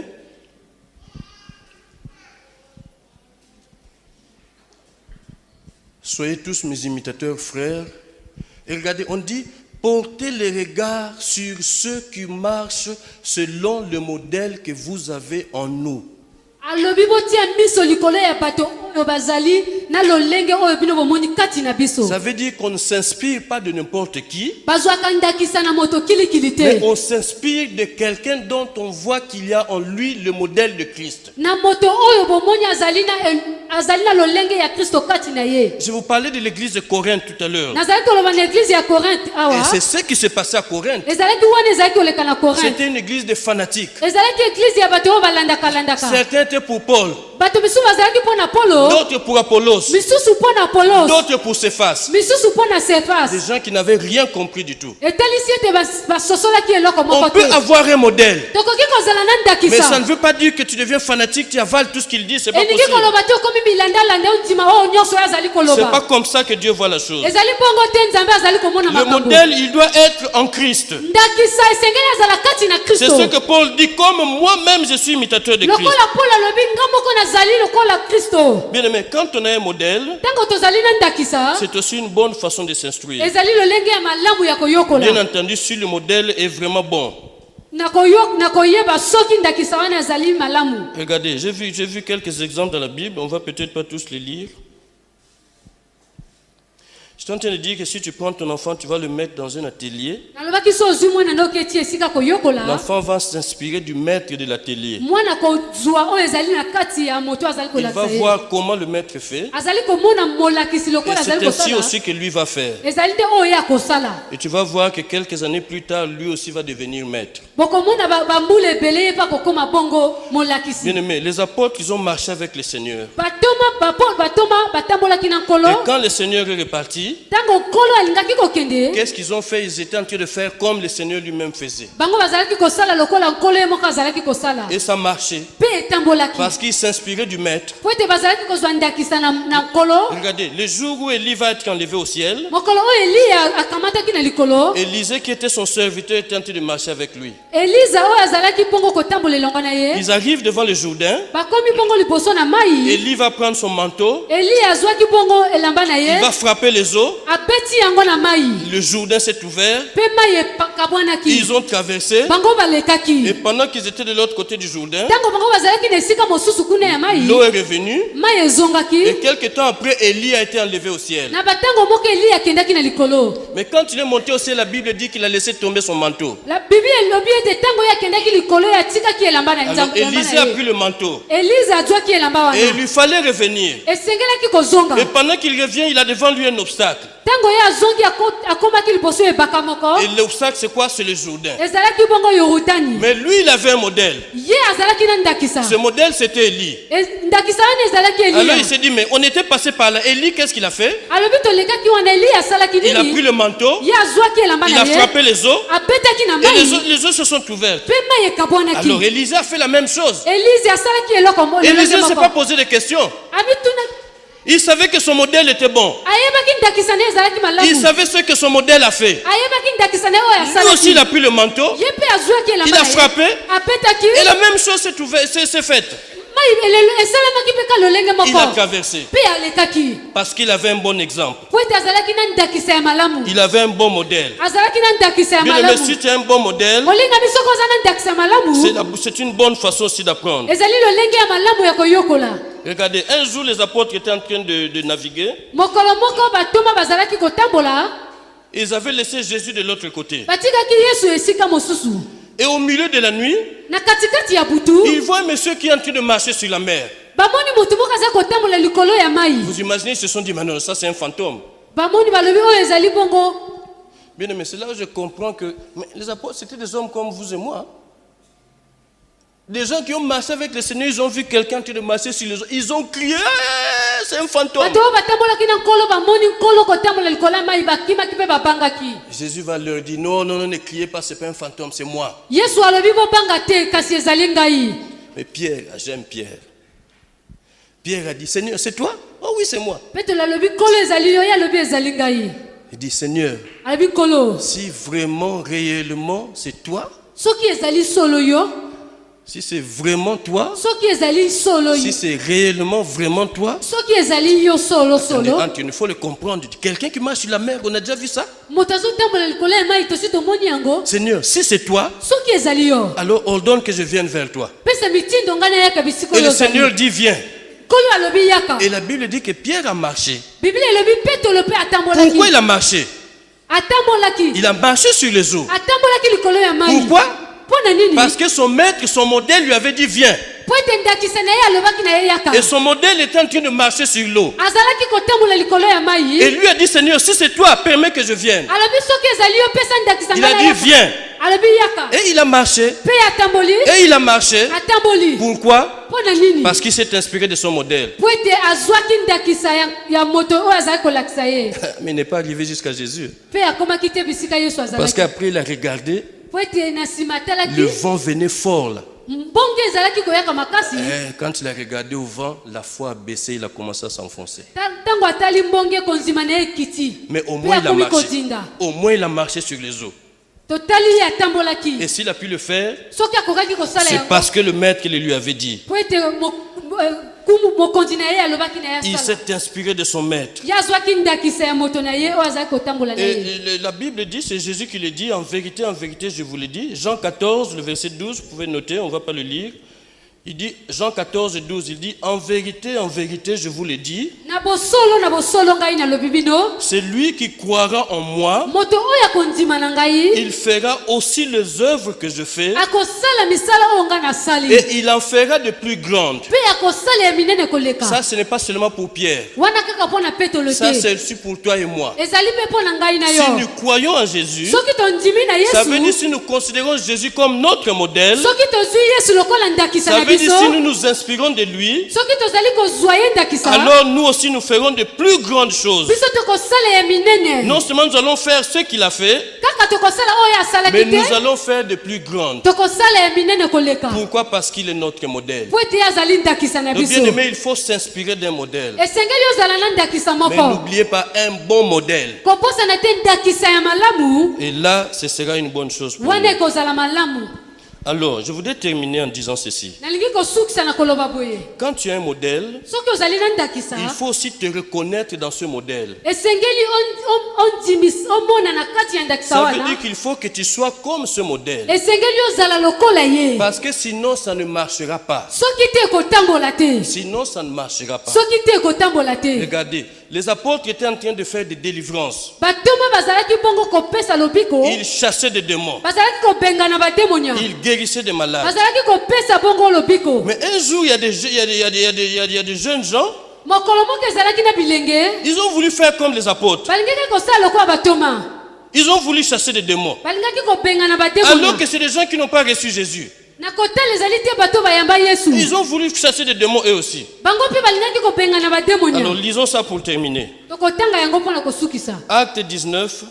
Soyez tous mes imitateurs, frères. Et regardez, on dit, portez les regards sur ceux qui marchent selon le modèle que vous avez en nous. Alobi botia miso likolo ya bato oyo bazali na lolenge oyo bino bomoni kati na biso. Ça veut dire qu'on ne s'inspire pas de n'importe qui, Bazwaka ndakisa na moto kilikili mais te. on s'inspire de quelqu'un dont on voit qu'il y a en lui le modèle de Christ. Na moto oyo bomoni azali na lolenge ya Kristo kati na ye. Je vous parlais de l'église de Corinthe tout à l'heure. Nazali koloba na église ya Corinthe Et awa. c'est ce qui s'est passé à Corinthe. Ezalaki wana ezalaki koleka na Corinthe. C'était une église de fanatiques. Ezalaki église ya bato oyo balandaka. Certains étaient pour Paul, Bato misusu bazalaki mpona Paulo. d'autres pour Apollos, Misusu mpona Apollos. d'autres pour Céphas. Misusu mpona Cephas. Des gens qui n'avaient rien compris du tout. Etalisi ete basosolaki eloko On moko peut te. avoir un modèle, Tokoki kozala na mais ça ndakisa. ne veut pas dire que tu deviens fanatique, tu avales tout ce qu'il dit, c'est pas Elingi possible. koloba te okomi milandalanda ondima oyo nyonso oyo azali C'est pas koloba. comme ça que Dieu voit la chose. Ezali bongo te nzambe azali komona Le makambo. modèle, il doit être en Christ. Ndakisa esengeli azala kati na C'est Kristo. ce que Paul dit, comme moi-même je suis imitateur de Christ. Lokola Paul alobi nga moko nazali lokola Kristo. Bien aimé, quand on a un modèle, Tango tozali na ndakisa, c'est aussi une bonne façon de s'instruire. ezali lolenge ya malamu ya Bien koyokola. entendu, si le modèle est vraiment bon. Na koyeba soki ndakisa wana ezali malamu. Regardez, j'ai vu quelques exemples dans la Bible, on va peut-être pas tous les lire. Je suis en train de dire que si tu prends ton enfant, tu vas le mettre dans un atelier. Nalobaki so ozwi mwana na oketi esika koyokola. L'enfant va s'inspirer du maître de l'atelier. Mwana kozwa oyo ezali na kati ya moto azali Il va kolakisa ye. voir comment le maître fait. Azali komona molakisi Et lokola c'est azali ainsi kosala. aussi que lui va faire. Ezali te oyo ya kosala. Et tu vas voir que quelques années plus tard, lui aussi va devenir maître. Bokomona bambula ebele ye pa kokoma bongo molakisi. Bien aimé, les apôtres, ils ont marché avec le Seigneur. Batoma batambolaki na nkolo. Et quand le Seigneur est reparti, Tango nkolo alingaki kokende. qu'est-ce qu'ils ont fait? Ils étaient en train de faire comme le Seigneur lui-même faisait. Bango bazalaki kosala lokola nkolo ye moko azalaki kosala. Et ça marchait. Pe etambolaki. Parce qu'ils s'inspiraient du maître. Po ete bazalaki kozwa ndakisa na nkolo. Regardez, le jour où Élie va être enlevé au ciel, Mokolo oyo Eli akamataki na likolo. Élisée qui était son serviteur était en train de marcher avec lui. Eliza oyo azalaki bongo kotambola elongo na ye. Ils arrivent devant le Jourdain. Bakomi bongo liboso na mai. Élie va prendre son manteau. Eli azwaki bongo elamba na Il ye. va frapper les eaux. Abeti yango na mai. Le Jourdain s'est ouvert. Pe mai ekabwanaki. Ils ont traversé. Bango balekaki. Et pendant qu'ils étaient de l'autre côté du Jourdain, Tango bango bazalaki na esika mosusu kuna ya mai. l'eau est revenue. Mai ezongaki. Et quelque temps après, Élie a été enlevé au ciel. Na batango moko Eli akendaki na likolo. Mais quand il est monté au ciel, la Bible dit qu'il a laissé tomber son manteau. La Bible elobi ete tango ye akendaki likolo ya tikaki elamba na Alors nzambe. Élisée a pris le manteau. Eliza azwaki elamba Et il wana. lui fallait revenir. Esengelaki kozonga. Et pendant qu'il revient, il a devant lui un obstacle. Tango ye azongi akomaki liboso ebaka moko. Et l'obstacle, c'est quoi? C'est le Jourdain. Ezalaki bongo Yorodani. Mais lui, il avait un modèle. Ye azalaki na ndakisa. Ce modèle, c'était Élie. Ndakisa wana ezalaki Alors Eliya. il s'est dit, mais on était passé par là. Élie, qu'est-ce qu'il a fait? Alobi tolekaki wana Eliya asalaki Il a pris nini? le manteau, Ye azwaki elamba il na a ye. frappé les eaux, Abetaki na et mai. les eaux se sont ouvertes. Pe mai ekabwanaki. Alors Élisée a fait la même chose. Elize asalaki eloko mo. Élisée ne s'est pas posé de questions. Abituna Il savait que son modèle était bon. ayebaki ndakisa ne ezalaki Il malamu. savait ce que son modèle a fait. Ayebaki ndakisa ne oyo Lui aussi, asalaki. il a pris le manteau. Ye pe azwaki elamba Il na a ye. frappé. Abetaki. Et la même chose s'est faite. Mai esalamaki pe ka lolenge Il a moko. traversé. Pe alekaki. Parce qu'il avait un bon exemple. Po ete azalaki na ndakisa ya malamu. Il avait un bon modèle. Azalaki na ndakisa ya Bien aimé, malamu. si tu as un bon modèle, Molingami soko oza na ndakisa ya malamu. c'est une bonne façon aussi d'apprendre. Ezali lolenge ya malamu ya koyokola. Regardez, un jour, les apôtres étaient en train de naviguer. Mokolo moko batoma bazalaki kotambola. Ils avaient laissé Jésus de l'autre côté. batikaki yesu esika mosusu. Et au milieu de la nuit, Na katikati ya butu ils voient un monsieur qui est en train de marcher sur la mer. bamoni mutu moko aza kotambola likolo ya mai. Vous imaginez, ils se sont dit, mais non, ça c'est un fantôme. Bamoni balobi oyo ezali bongo. Bien aimé, c'est là où je comprends que mais les apôtres, c'était des hommes comme vous et moi. Des gens qui ont marché avec le Seigneur, ils ont vu quelqu'un en train de marcher sur les eaux. Ils ont crié, eh, c'est un fantôme. Bato oyo batambolaki na nkolo bamoni nkolo kotambola likolo ya mai bakimaki mpe babangaki. Jésus va leur dire, non, non, non, ne criez pas, c'est pas un fantôme, c'est moi. Yesu alobi bobanga te kasi ezali ngai. Mais Pierre, j'aime Pierre. Pierre a dit, Seigneur, c'est toi? Oh oui, c'est moi. Petelo alobi nkolo ezali yo ye alobi ezali ngai. Il dit, Seigneur, Alobi nkolo si vraiment, réellement, c'est toi, soki ezali solo yo, si c'est vraiment toi, soki ezali solo si yo, c'est réellement, vraiment toi, soki ezali yo solo solo, il faut le comprendre. Quelqu'un qui marche sur la mer, on a déjà vu ça? moto azotambola likolo ya mai tosi tomoni yango. Seigneur, si c'est toi, Soki ezali yo, alors ordonne que je vienne vers toi. pesa mitindo ngai nayaka bisika Et oyo le ozali. Seigneur dit, viens. Nkolo alobi yaka. Et la Bible dit que Pierre a marché. Biblia elobi petelo mpe atambolaki. Pourquoi il a marché? Atambolaki. Il a marché sur les eaux. Atambolaki likolo ya mai. Pourquoi? Mpona nini? Parce que son maître, son modèle lui avait dit, viens. Po ete ndakisa na ye alobaki na ye yaka. Et son modèle était en train de marcher sur l'eau. Azalaki kotambola likolo ya mai. Et lui a dit, Seigneur, si c'est toi, permets que je vienne. Alobi soki ezali yo pesa ndakisa Il ngai a na dit, yaka. viens. Alobi yaka. Et il a marché. Pe atamboli. Et il a marché. Atamboli. Pourquoi? Mpona nini? Parce qu'il s'est inspiré de son modèle. Po ete azwaki ndakisa ya moto oyo azalaki kolakisa ye. Mais il n'est pas arrivé jusqu'à Jésus. Pe akomaki te bisika Yesu Parce azalaki. qu'après, il a regardé, Po ete na nsima le atalaki. vent venait fort là. Mbongo ezalaki koyaka makasi. Quand il a regardé au vent, la foi a baissé, il a commencé à s'enfoncer. Ntango atali mbongo ekondima na ye ekiti. Mais au Pe moins, il a akomi marché. kodinda. Au moins, il a marché sur les eaux. Totali ye atambolaki. Et s'il a pu le faire, Soki akokaki kosala c'est yango. parce que le maître le lui avait dit. Po ete kumu mokonzi na ye alobaki na ye Il asala. s'est inspiré de son maître. Ye azwaki ndakisa ya moto na ye oyo azalaki kotambola na ye. Et la Bible dit, c'est Jésus qui le dit, en vérité, je vous le dis. Jean 14, le verset 12, vous pouvez noter, on ne va pas le lire. Il dit, Jean 14, 12, il dit, en vérité, je vous le dis, Na bosolo ngai nalobi bino. celui qui croira en moi, Moto oyo akondima na ngai. il fera aussi les œuvres que je fais, Akosala misala oyo ngai nasali. et il en fera de plus grandes. Pe akosala ya minene koleka. Ça, ce n'est pas seulement pour Pierre. Wana kaka mpona petelo Ça, te. c'est aussi pour toi et moi. Ezali mpe mpona ngai na Si yo. nous croyons en Jésus, Soki tondimi na ça veut dire Yesu. si nous considérons Jésus comme notre modèle, Soki tozwi Yesu lokola ndakisa ça na veut dire biso. si nous nous inspirons de lui, Soki tozali kozwa ye ndakisa. alors nous aussi nous ferons de plus grandes choses. Biso tokosala ya minene. Non seulement nous allons faire ce qu'il a fait, Kaka tokosala oyo mais asalaki nous te. allons faire de plus grandes. Tokosala ya minene koleka. Pourquoi? Parce qu'il est notre modèle. Po ete ye azali ndakisa na Donc biso. bien aimé, il faut s'inspirer d'un modèle. Esengeli ozala na ndakisa Mais moko. n'oubliez pas un bon modèle. Koposana te ndakisa ya malamu. Et là, ce sera une bonne chose pour Wana nous. ekozala malamu. Alors, je voudrais terminer en disant ceci. Nalingi kosukisa na koloba boye. Quand tu as un modèle, Soki ozali na ndakisa. il faut aussi te reconnaître dans ce modèle. Esengeli ondimis omona na kati ya ndakisa Ça veut wana. dire qu'il faut que tu sois comme ce modèle. Esengeli ozala lokola ye. Parce que sinon, ça ne marchera pas. Soki te kotambola te. Sinon, ça ne marchera pas. Soki te kotambola te. Regardez, les apôtres étaient en train de faire des délivrances. Batoma bazalaki bongo kopesa lobiko. Ils chassaient des démons. Bazalaki kobengana bademonia. Ils guérissaient des malades. Bazalaki kopesa bongo lobiko. Mais un jour, il y a des jeunes gens, Mokolo moko ezalaki na bilenge. ils ont voulu faire comme les apôtres. Balingaki kosala lokola batoma. Ils ont voulu chasser des démons. Balingaki kobengana Alors bademonia. que c'est des gens qui n'ont pas reçu Jésus. Na kotala ezali te bato bayamba Yesu. Ils ont voulu chasser des démons eux aussi. Bango mpe balingaki kobengana bademonia. Alors lisons ça pour terminer. Tokotanga yango mpona kosukisa. Acte 19,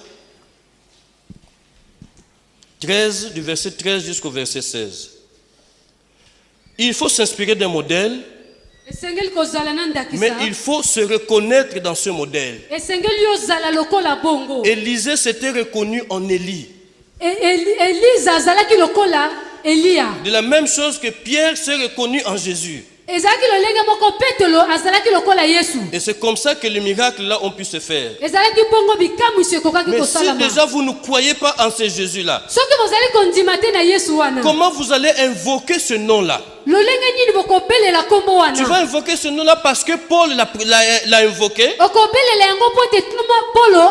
13, du verset 13 jusqu'au verset 16. Il faut s'inspirer d'un modèle, Esengeli kozala na ndakisa. mais il faut se reconnaître dans ce modèle. Esengeli ozala lokola bongo. Élisée s'était reconnu en Élie. Elisa azalaki lokola Elia. De la même chose que Pierre s'est reconnu en Jésus. Ezalaki lolenge moko petelo azalaki lokola Yesu. Et c'est comme ça que les miracles là ont pu se faire. Ezalaki bongo bikamwiso ekokaki Mais si kosalama. déjà vous ne croyez pas en ce Jésus-là, Soki bozali kondima te na Yesu wana. comment vous allez invoquer ce nom-là? Lolenge nini bokobelela kombo Tu wana. vas invoquer ce nom-là parce que Paul l'a invoqué. Okobelela yango po te Paul Polo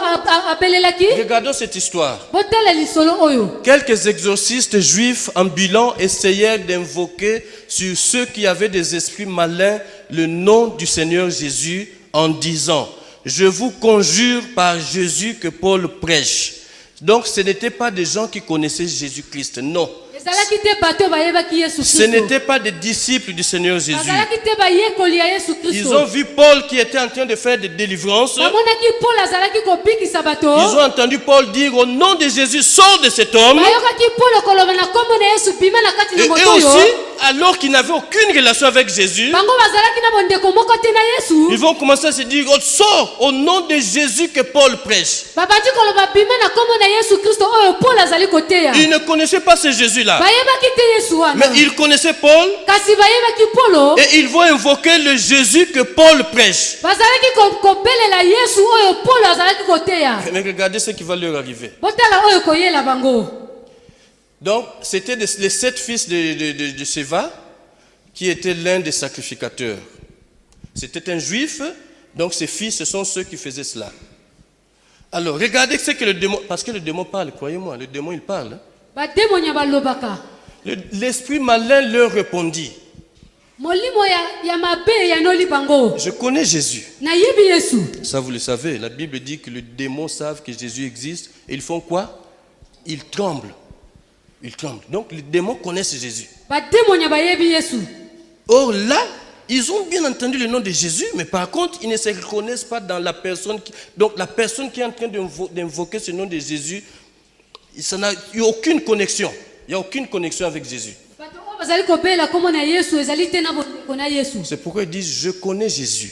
apelelaki. Regardons cette histoire. Botala lisolo oyo. Quelques exorcistes juifs ambulants essayèrent d'invoquer sur ceux qui avaient des esprits malins le nom du Seigneur Jésus en disant: je vous conjure par Jésus que Paul prêche. Donc ce n'étaient pas des gens qui connaissaient Jésus-Christ, non. Ce n'étaient pas des disciples du Seigneur Jésus. Ils ont vu Paul qui était en train de faire des délivrances. Ils ont entendu Paul dire: au nom de Jésus, sors de cet homme. Et eux aussi, alors qu'ils n'avaient aucune relation avec Jésus, ils vont commencer à se dire: oh, sors au nom de Jésus que Paul prêche. Ils ne connaissaient pas ce Jésus-là, mais ils connaissaient Paul, et ils vont invoquer le Jésus que Paul prêche. Mais regardez ce qui va leur arriver. Donc, c'était les 7 fils de Séva qui étaient l'un des sacrificateurs. C'était un juif, donc ses fils, ce sont ceux qui faisaient cela. Alors, regardez ce que le démon... Parce que le démon parle, croyez-moi, le démon, il parle. L'esprit malin leur répondit: je connais Jésus. Ça, vous le savez, la Bible dit que les démons savent que Jésus existe. Et ils font quoi? Ils tremblent. Ils tremblent. Donc, les démons connaissent Jésus. Or là, ils ont bien entendu le nom de Jésus, mais par contre, ils ne se reconnaissent pas dans la personne. Donc, la personne qui est en train d'invoquer ce nom de Jésus, il n'y a aucune connexion. Il n'y a aucune connexion avec Jésus. C'est pourquoi ils disent: je connais Jésus.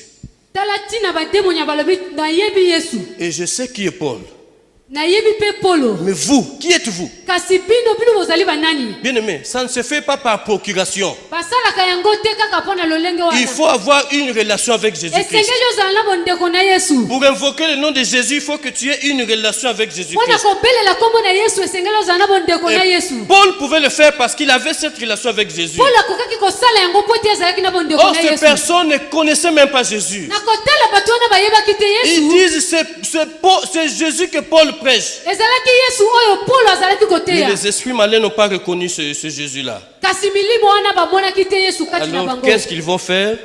Et je sais qui est Paul. Mais vous, qui êtes-vous? Bien aimé, ça ne se fait pas par procuration. Il faut avoir une relation avec Jésus-Christ. Pour invoquer le nom de Jésus, il faut que tu aies une relation avec Jésus-Christ. Paul pouvait le faire parce qu'il avait cette relation avec Jésus. Or, ces personnes ne connaissaient même pas Jésus. Ils disent: c'est Jésus que Paul prêche. Mais les esprits malins n'ont pas reconnu ce Jésus-là. Alors, qu'est-ce qu'ils vont faire?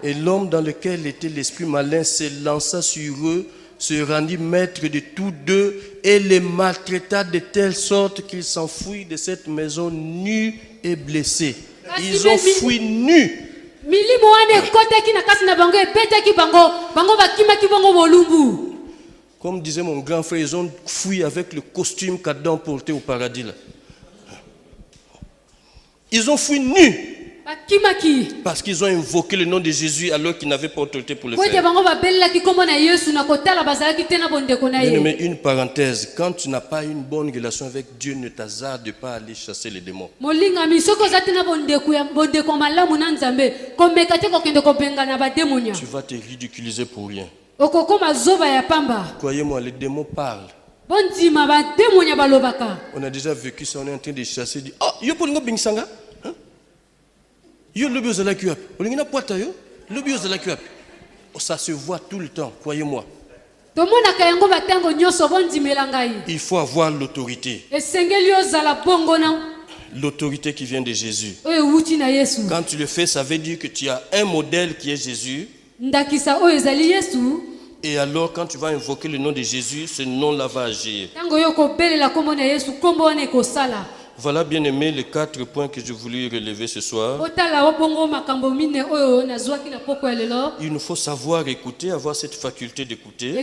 Et l'homme dans lequel était l'esprit malin se lança sur eux, se rendit maître de tous deux et les maltraita de telle sorte qu'ils s'enfuirent de cette maison nus et blessés. Ils ont fui nus. Comme disait mon grand frère, ils ont fui avec le costume qu'Adam portait au paradis. Là. Ils ont fui nus. Parce qu'ils ont invoqué le nom de Jésus alors qu'ils n'avaient pas autorité pour le faire. Mais une parenthèse, quand tu n'as pas une bonne relation avec Dieu, ne t'hasarde pas à aller chasser les démons. Tu vas te ridiculiser pour rien. Croyez-moi, les démons parlent. On a déjà vécu ça, on est en train de chasser. Oh, yo pour nous bingsanga. Yo le bio zala kuap. Olingina poata yo. Le bio zala kuap. Ça se voit tout le temps, croyez-moi. Il faut avoir l'autorité. L'autorité qui vient de Jésus. Quand tu le fais, ça veut dire que tu as un modèle qui est Jésus. Et alors, quand tu vas invoquer le nom de Jésus, ce nom-là va agir. Voilà, bien aimé, les 4 points que je voulais relever ce soir. Il nous faut savoir écouter, avoir cette faculté d'écouter.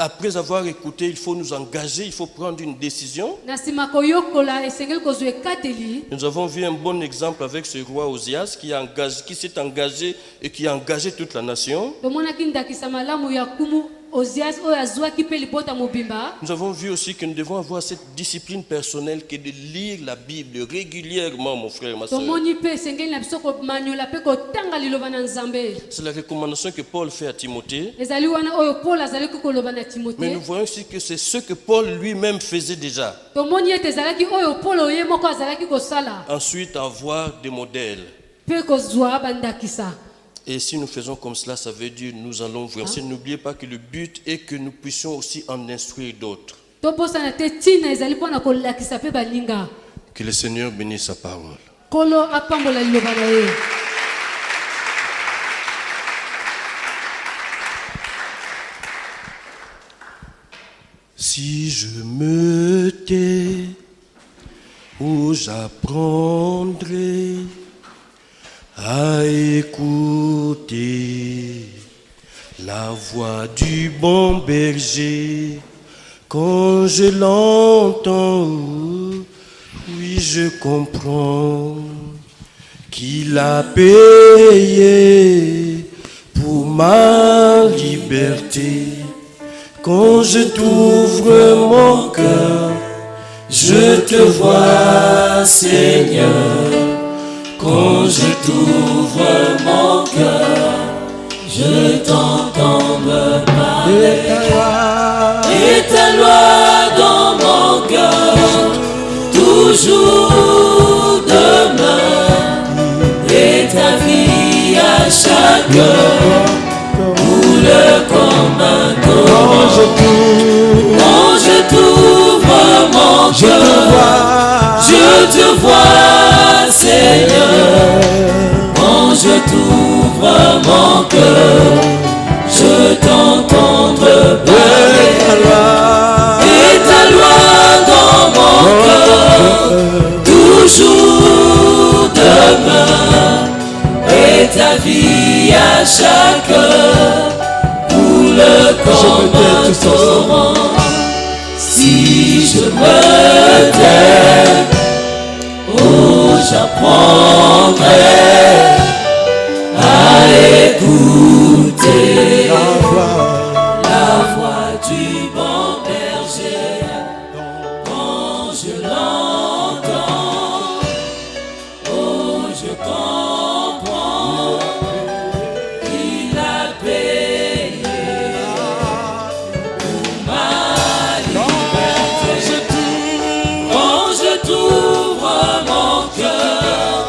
Après avoir écouté, il faut nous engager, il faut prendre une décision. Nous avons vu un bon exemple avec ce roi Osias qui s'est engagé et qui a engagé toute la nation. Nous avons vu aussi que nous devons avoir cette discipline personnelle qui est de lire la Bible régulièrement, mon frère, ma soeur. C'est la recommandation que Paul fait à Timothée. Mais nous voyons aussi que c'est ce que Paul lui-même faisait déjà. Ensuite, avoir des modèles. Et si nous faisons comme cela, ça veut dire nous allons voir. N'oubliez pas que le but est que nous puissions aussi en instruire d'autres. Que le Seigneur bénisse sa parole. Si je me tais, où j'apprendrai à écouter la voix du bon berger. Quand je l'entends, oui je comprends qu'il a payé pour ma liberté. Quand je t'ouvre mon cœur, je te vois, Seigneur. Quand je t'ouvre mon cœur, je t'entends me parler. Et ta loi dans mon cœur, toujours demeure. Et ta vie à chaque heure coule comme un torrent. Quand je t'ouvre mon cœur, je te vois, Seigneur. Quand je t'ouvre mon cœur, je t'entends me parler. Et ta loi dans mon cœur, toujours demeure. Et ta vie à chaque heure coule comme un torrent. Si je me tais, oh j'apprendrai à écouter la voix du bon berger. Quand je l'entends, oh je comprends qu'il a payé pour ma liberté. Quand je t'ouvre mon cœur,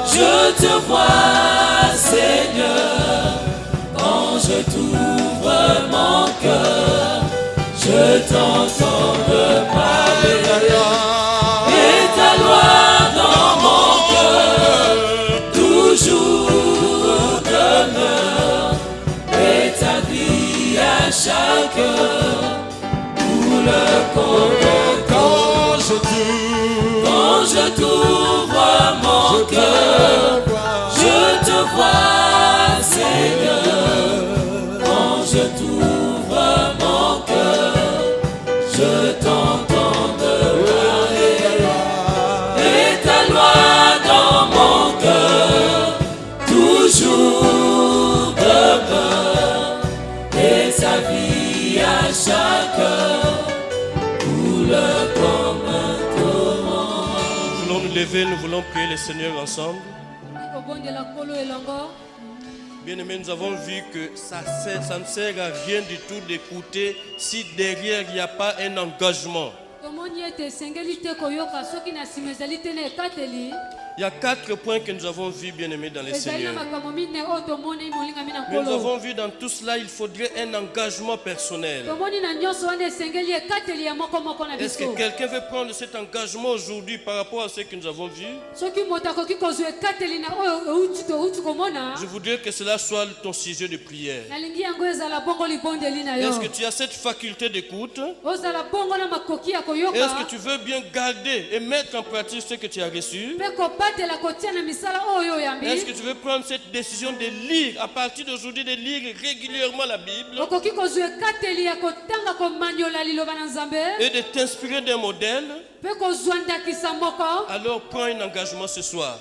je te vois, Seigneur. Quand je t'ouvre mon cœur, je t'entends me parler. Et ta loi dans mon cœur, toujours demeure. Et ta vie à chaque heure coule comme un torrent. Quand je t'ouvre mon cœur, je te vois, Seigneur. Quand je t'ouvre mon cœur, je t'entends me parler. Et ta loi dans mon cœur, toujours demeure. Et sa vie à chaque heure coule comme un torrent. Nous voulons nous lever, nous voulons prier le Seigneur ensemble. Bien-aimés, nous avons vu que ça ne sert à rien du tout d'écouter si derrière il n'y a pas un engagement. Il y a 4 points que nous avons vus, bien-aimés, dans les Seigneurs. Mais nous avons vu dans tout cela, il faudrait un engagement personnel. Est-ce que quelqu'un veut prendre cet engagement aujourd'hui par rapport à ce que nous avons vu? Je voudrais que cela soit ton sujet de prière. Est-ce que tu as cette faculté d'écoute? Est-ce que tu veux bien garder et mettre en pratique ce que tu as reçu? Est-ce que tu veux prendre cette décision de lire, à partir d'aujourd'hui, de lire régulièrement la Bible et de t'inspirer d'un modèle? Alors prends un engagement ce soir.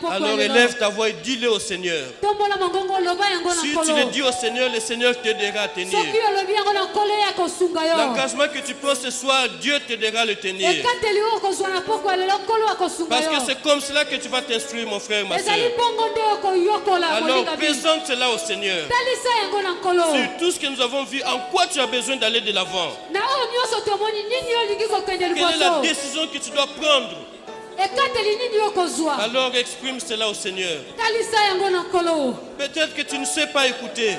Alors élève ta voix et dis-le au Seigneur. Si tu le dis au Seigneur, le Seigneur t'aidera à tenir. L'engagement que tu prends ce soir, Dieu t'aidera à le tenir. Parce que c'est comme cela que tu vas t'instruire, mon frère, ma soeur. Alors présente cela au Seigneur. Sur tout ce que nous avons vu, en quoi tu as besoin d'aller de l'avant? Quelle est la décision que tu dois prendre ekateli nini okozwa Alors exprime cela au Seigneur. talisa yango na nkolo Peut-être que tu ne sais pas écouter.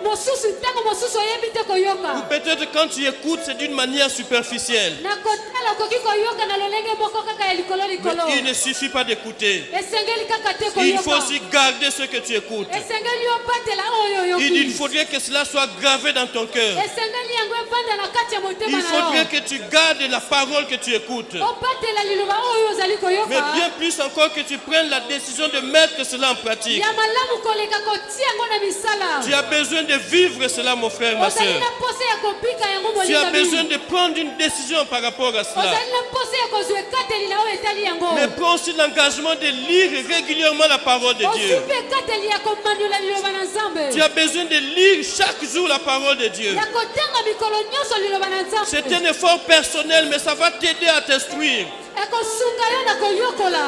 mosusu ntango mosusu oyebi te Ou koyoka peut-être quand tu écoutes, c'est d'une manière superficielle. na kotala okoki koyoka na lolenge moko kaka ya likolo likolo Mais il ne suffit pas d'écouter. esengeli kaka te Il faut koyoka aussi garder ce que tu écoutes. esengeli obatela oyo Il oyoki faudrait que cela soit gravé dans ton cœur. esengeli yango ebanda na kati ya motema Il na faudrait yo que tu gardes la parole que tu écoutes. obatela liloba oyo ozali Mais koyoka bien plus encore que tu prennes la décision de mettre cela en pratique. ya malamu koleka kotia yango na misala Tu as besoin de vivre cela, mon frère, ma ozali soeur. na mposa ya kobika yango Tu as molinga besoin mingi de prendre une décision par rapport à cela. ozali na mposa ya kozwa ekateli na oyo etali yango Mais prends aussi l'engagement de lire régulièrement la parole de ozwi Dieu. mpe ekateli ya komandola liloba na nzambe Tu as besoin de lire chaque jour la parole de Dieu. ya kotanga mikolo nyonso liloba na C'est nzambe un effort personnel, mais ça va t'aider à t'instruire. ekosunga yo na koyokola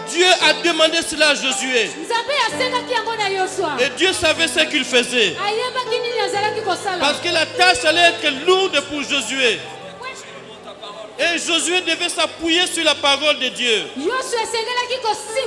Dieu a demandé cela à Josué. nzambe asengaki yango na yoswa Et Dieu savait ce qu'il faisait. ayebaki nini azalaki kosala Parce que la tâche allait être lourde pour Josué. Et Josué devait s'appuyer sur la parole de Dieu. yoswa esengelaki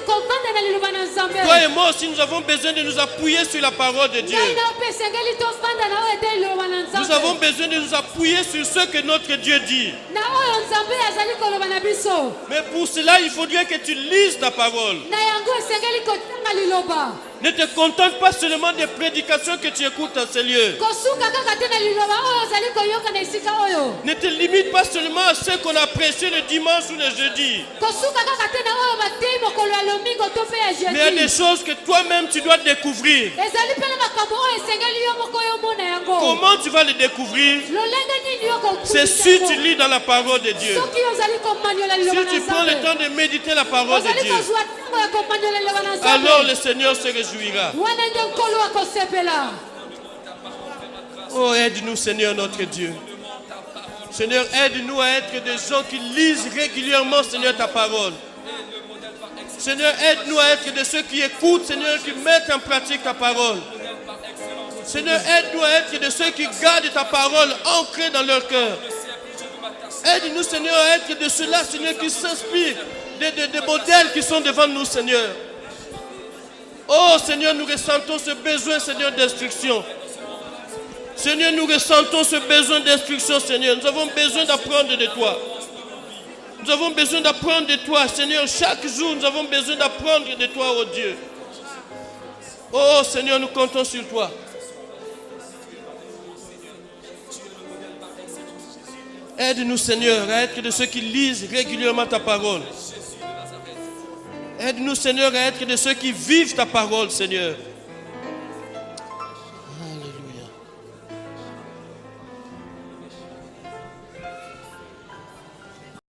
kovanda na liloba na nzambe Toi et moi aussi, nous avons besoin de nous appuyer sur la parole de Dieu. ngai nao mpe esengeli tovanda na oyo etali liloba na Nous avons nzambe besoin de nous appuyer sur ce que notre Dieu dit. na oyo nzambe azali koloba na biso Mais pour cela, il faudrait que tu lises ta parole. na yango esengeli kotanga liloba Ne te contente pas seulement des prédications que tu écoutes dans ces lieux. kosuka kaka te na liloba oyo ozali koyoka na esika oyo Ne te limite pas seulement à ce qu'on a prêché le dimanche ou le jeudi. kosuka kaka te na oyo batei mokolo ya lomingo to mpe ya Mais il y a des jeudi choses que toi-même tu dois découvrir. ezali mpe na makambo oyo esengeli yo moko yo omona yango Comment tu vas le découvrir? lolenge nini yo C'est si tu lis dans la parole de Dieu. soki ozali komaniola Si liloba tu na prends le nzambe temps de méditer la parole de ozali Dieu, kozwa ntango ya komaniola liloba na alors nzambe le Seigneur se réjouira. wana nde nkolo akosepela Oh, aide-nous, Seigneur, notre Dieu. Seigneur, aide-nous à être des gens qui lisent régulièrement, Seigneur, ta parole. Seigneur, aide-nous à être de ceux qui écoutent, Seigneur, qui mettent en pratique ta parole. Seigneur, aide-nous à être de ceux qui gardent ta parole ancrée dans leur cœur. Aide-nous, Seigneur, à être de ceux-là, Seigneur, qui s'inspirent des modèles qui sont devant nous, Seigneur. Oh, Seigneur, nous ressentons ce besoin, Seigneur, d'instruction. Seigneur, nous ressentons ce besoin d'instruction, Seigneur. Nous avons besoin d'apprendre de toi. Nous avons besoin d'apprendre de toi, Seigneur. Chaque jour, nous avons besoin d'apprendre de toi, oh Dieu. Oh, Seigneur, nous comptons sur toi. Aide-nous, Seigneur, à être de ceux qui lisent régulièrement ta parole. Aide-nous, Seigneur, à être de ceux qui vivent ta parole, Seigneur.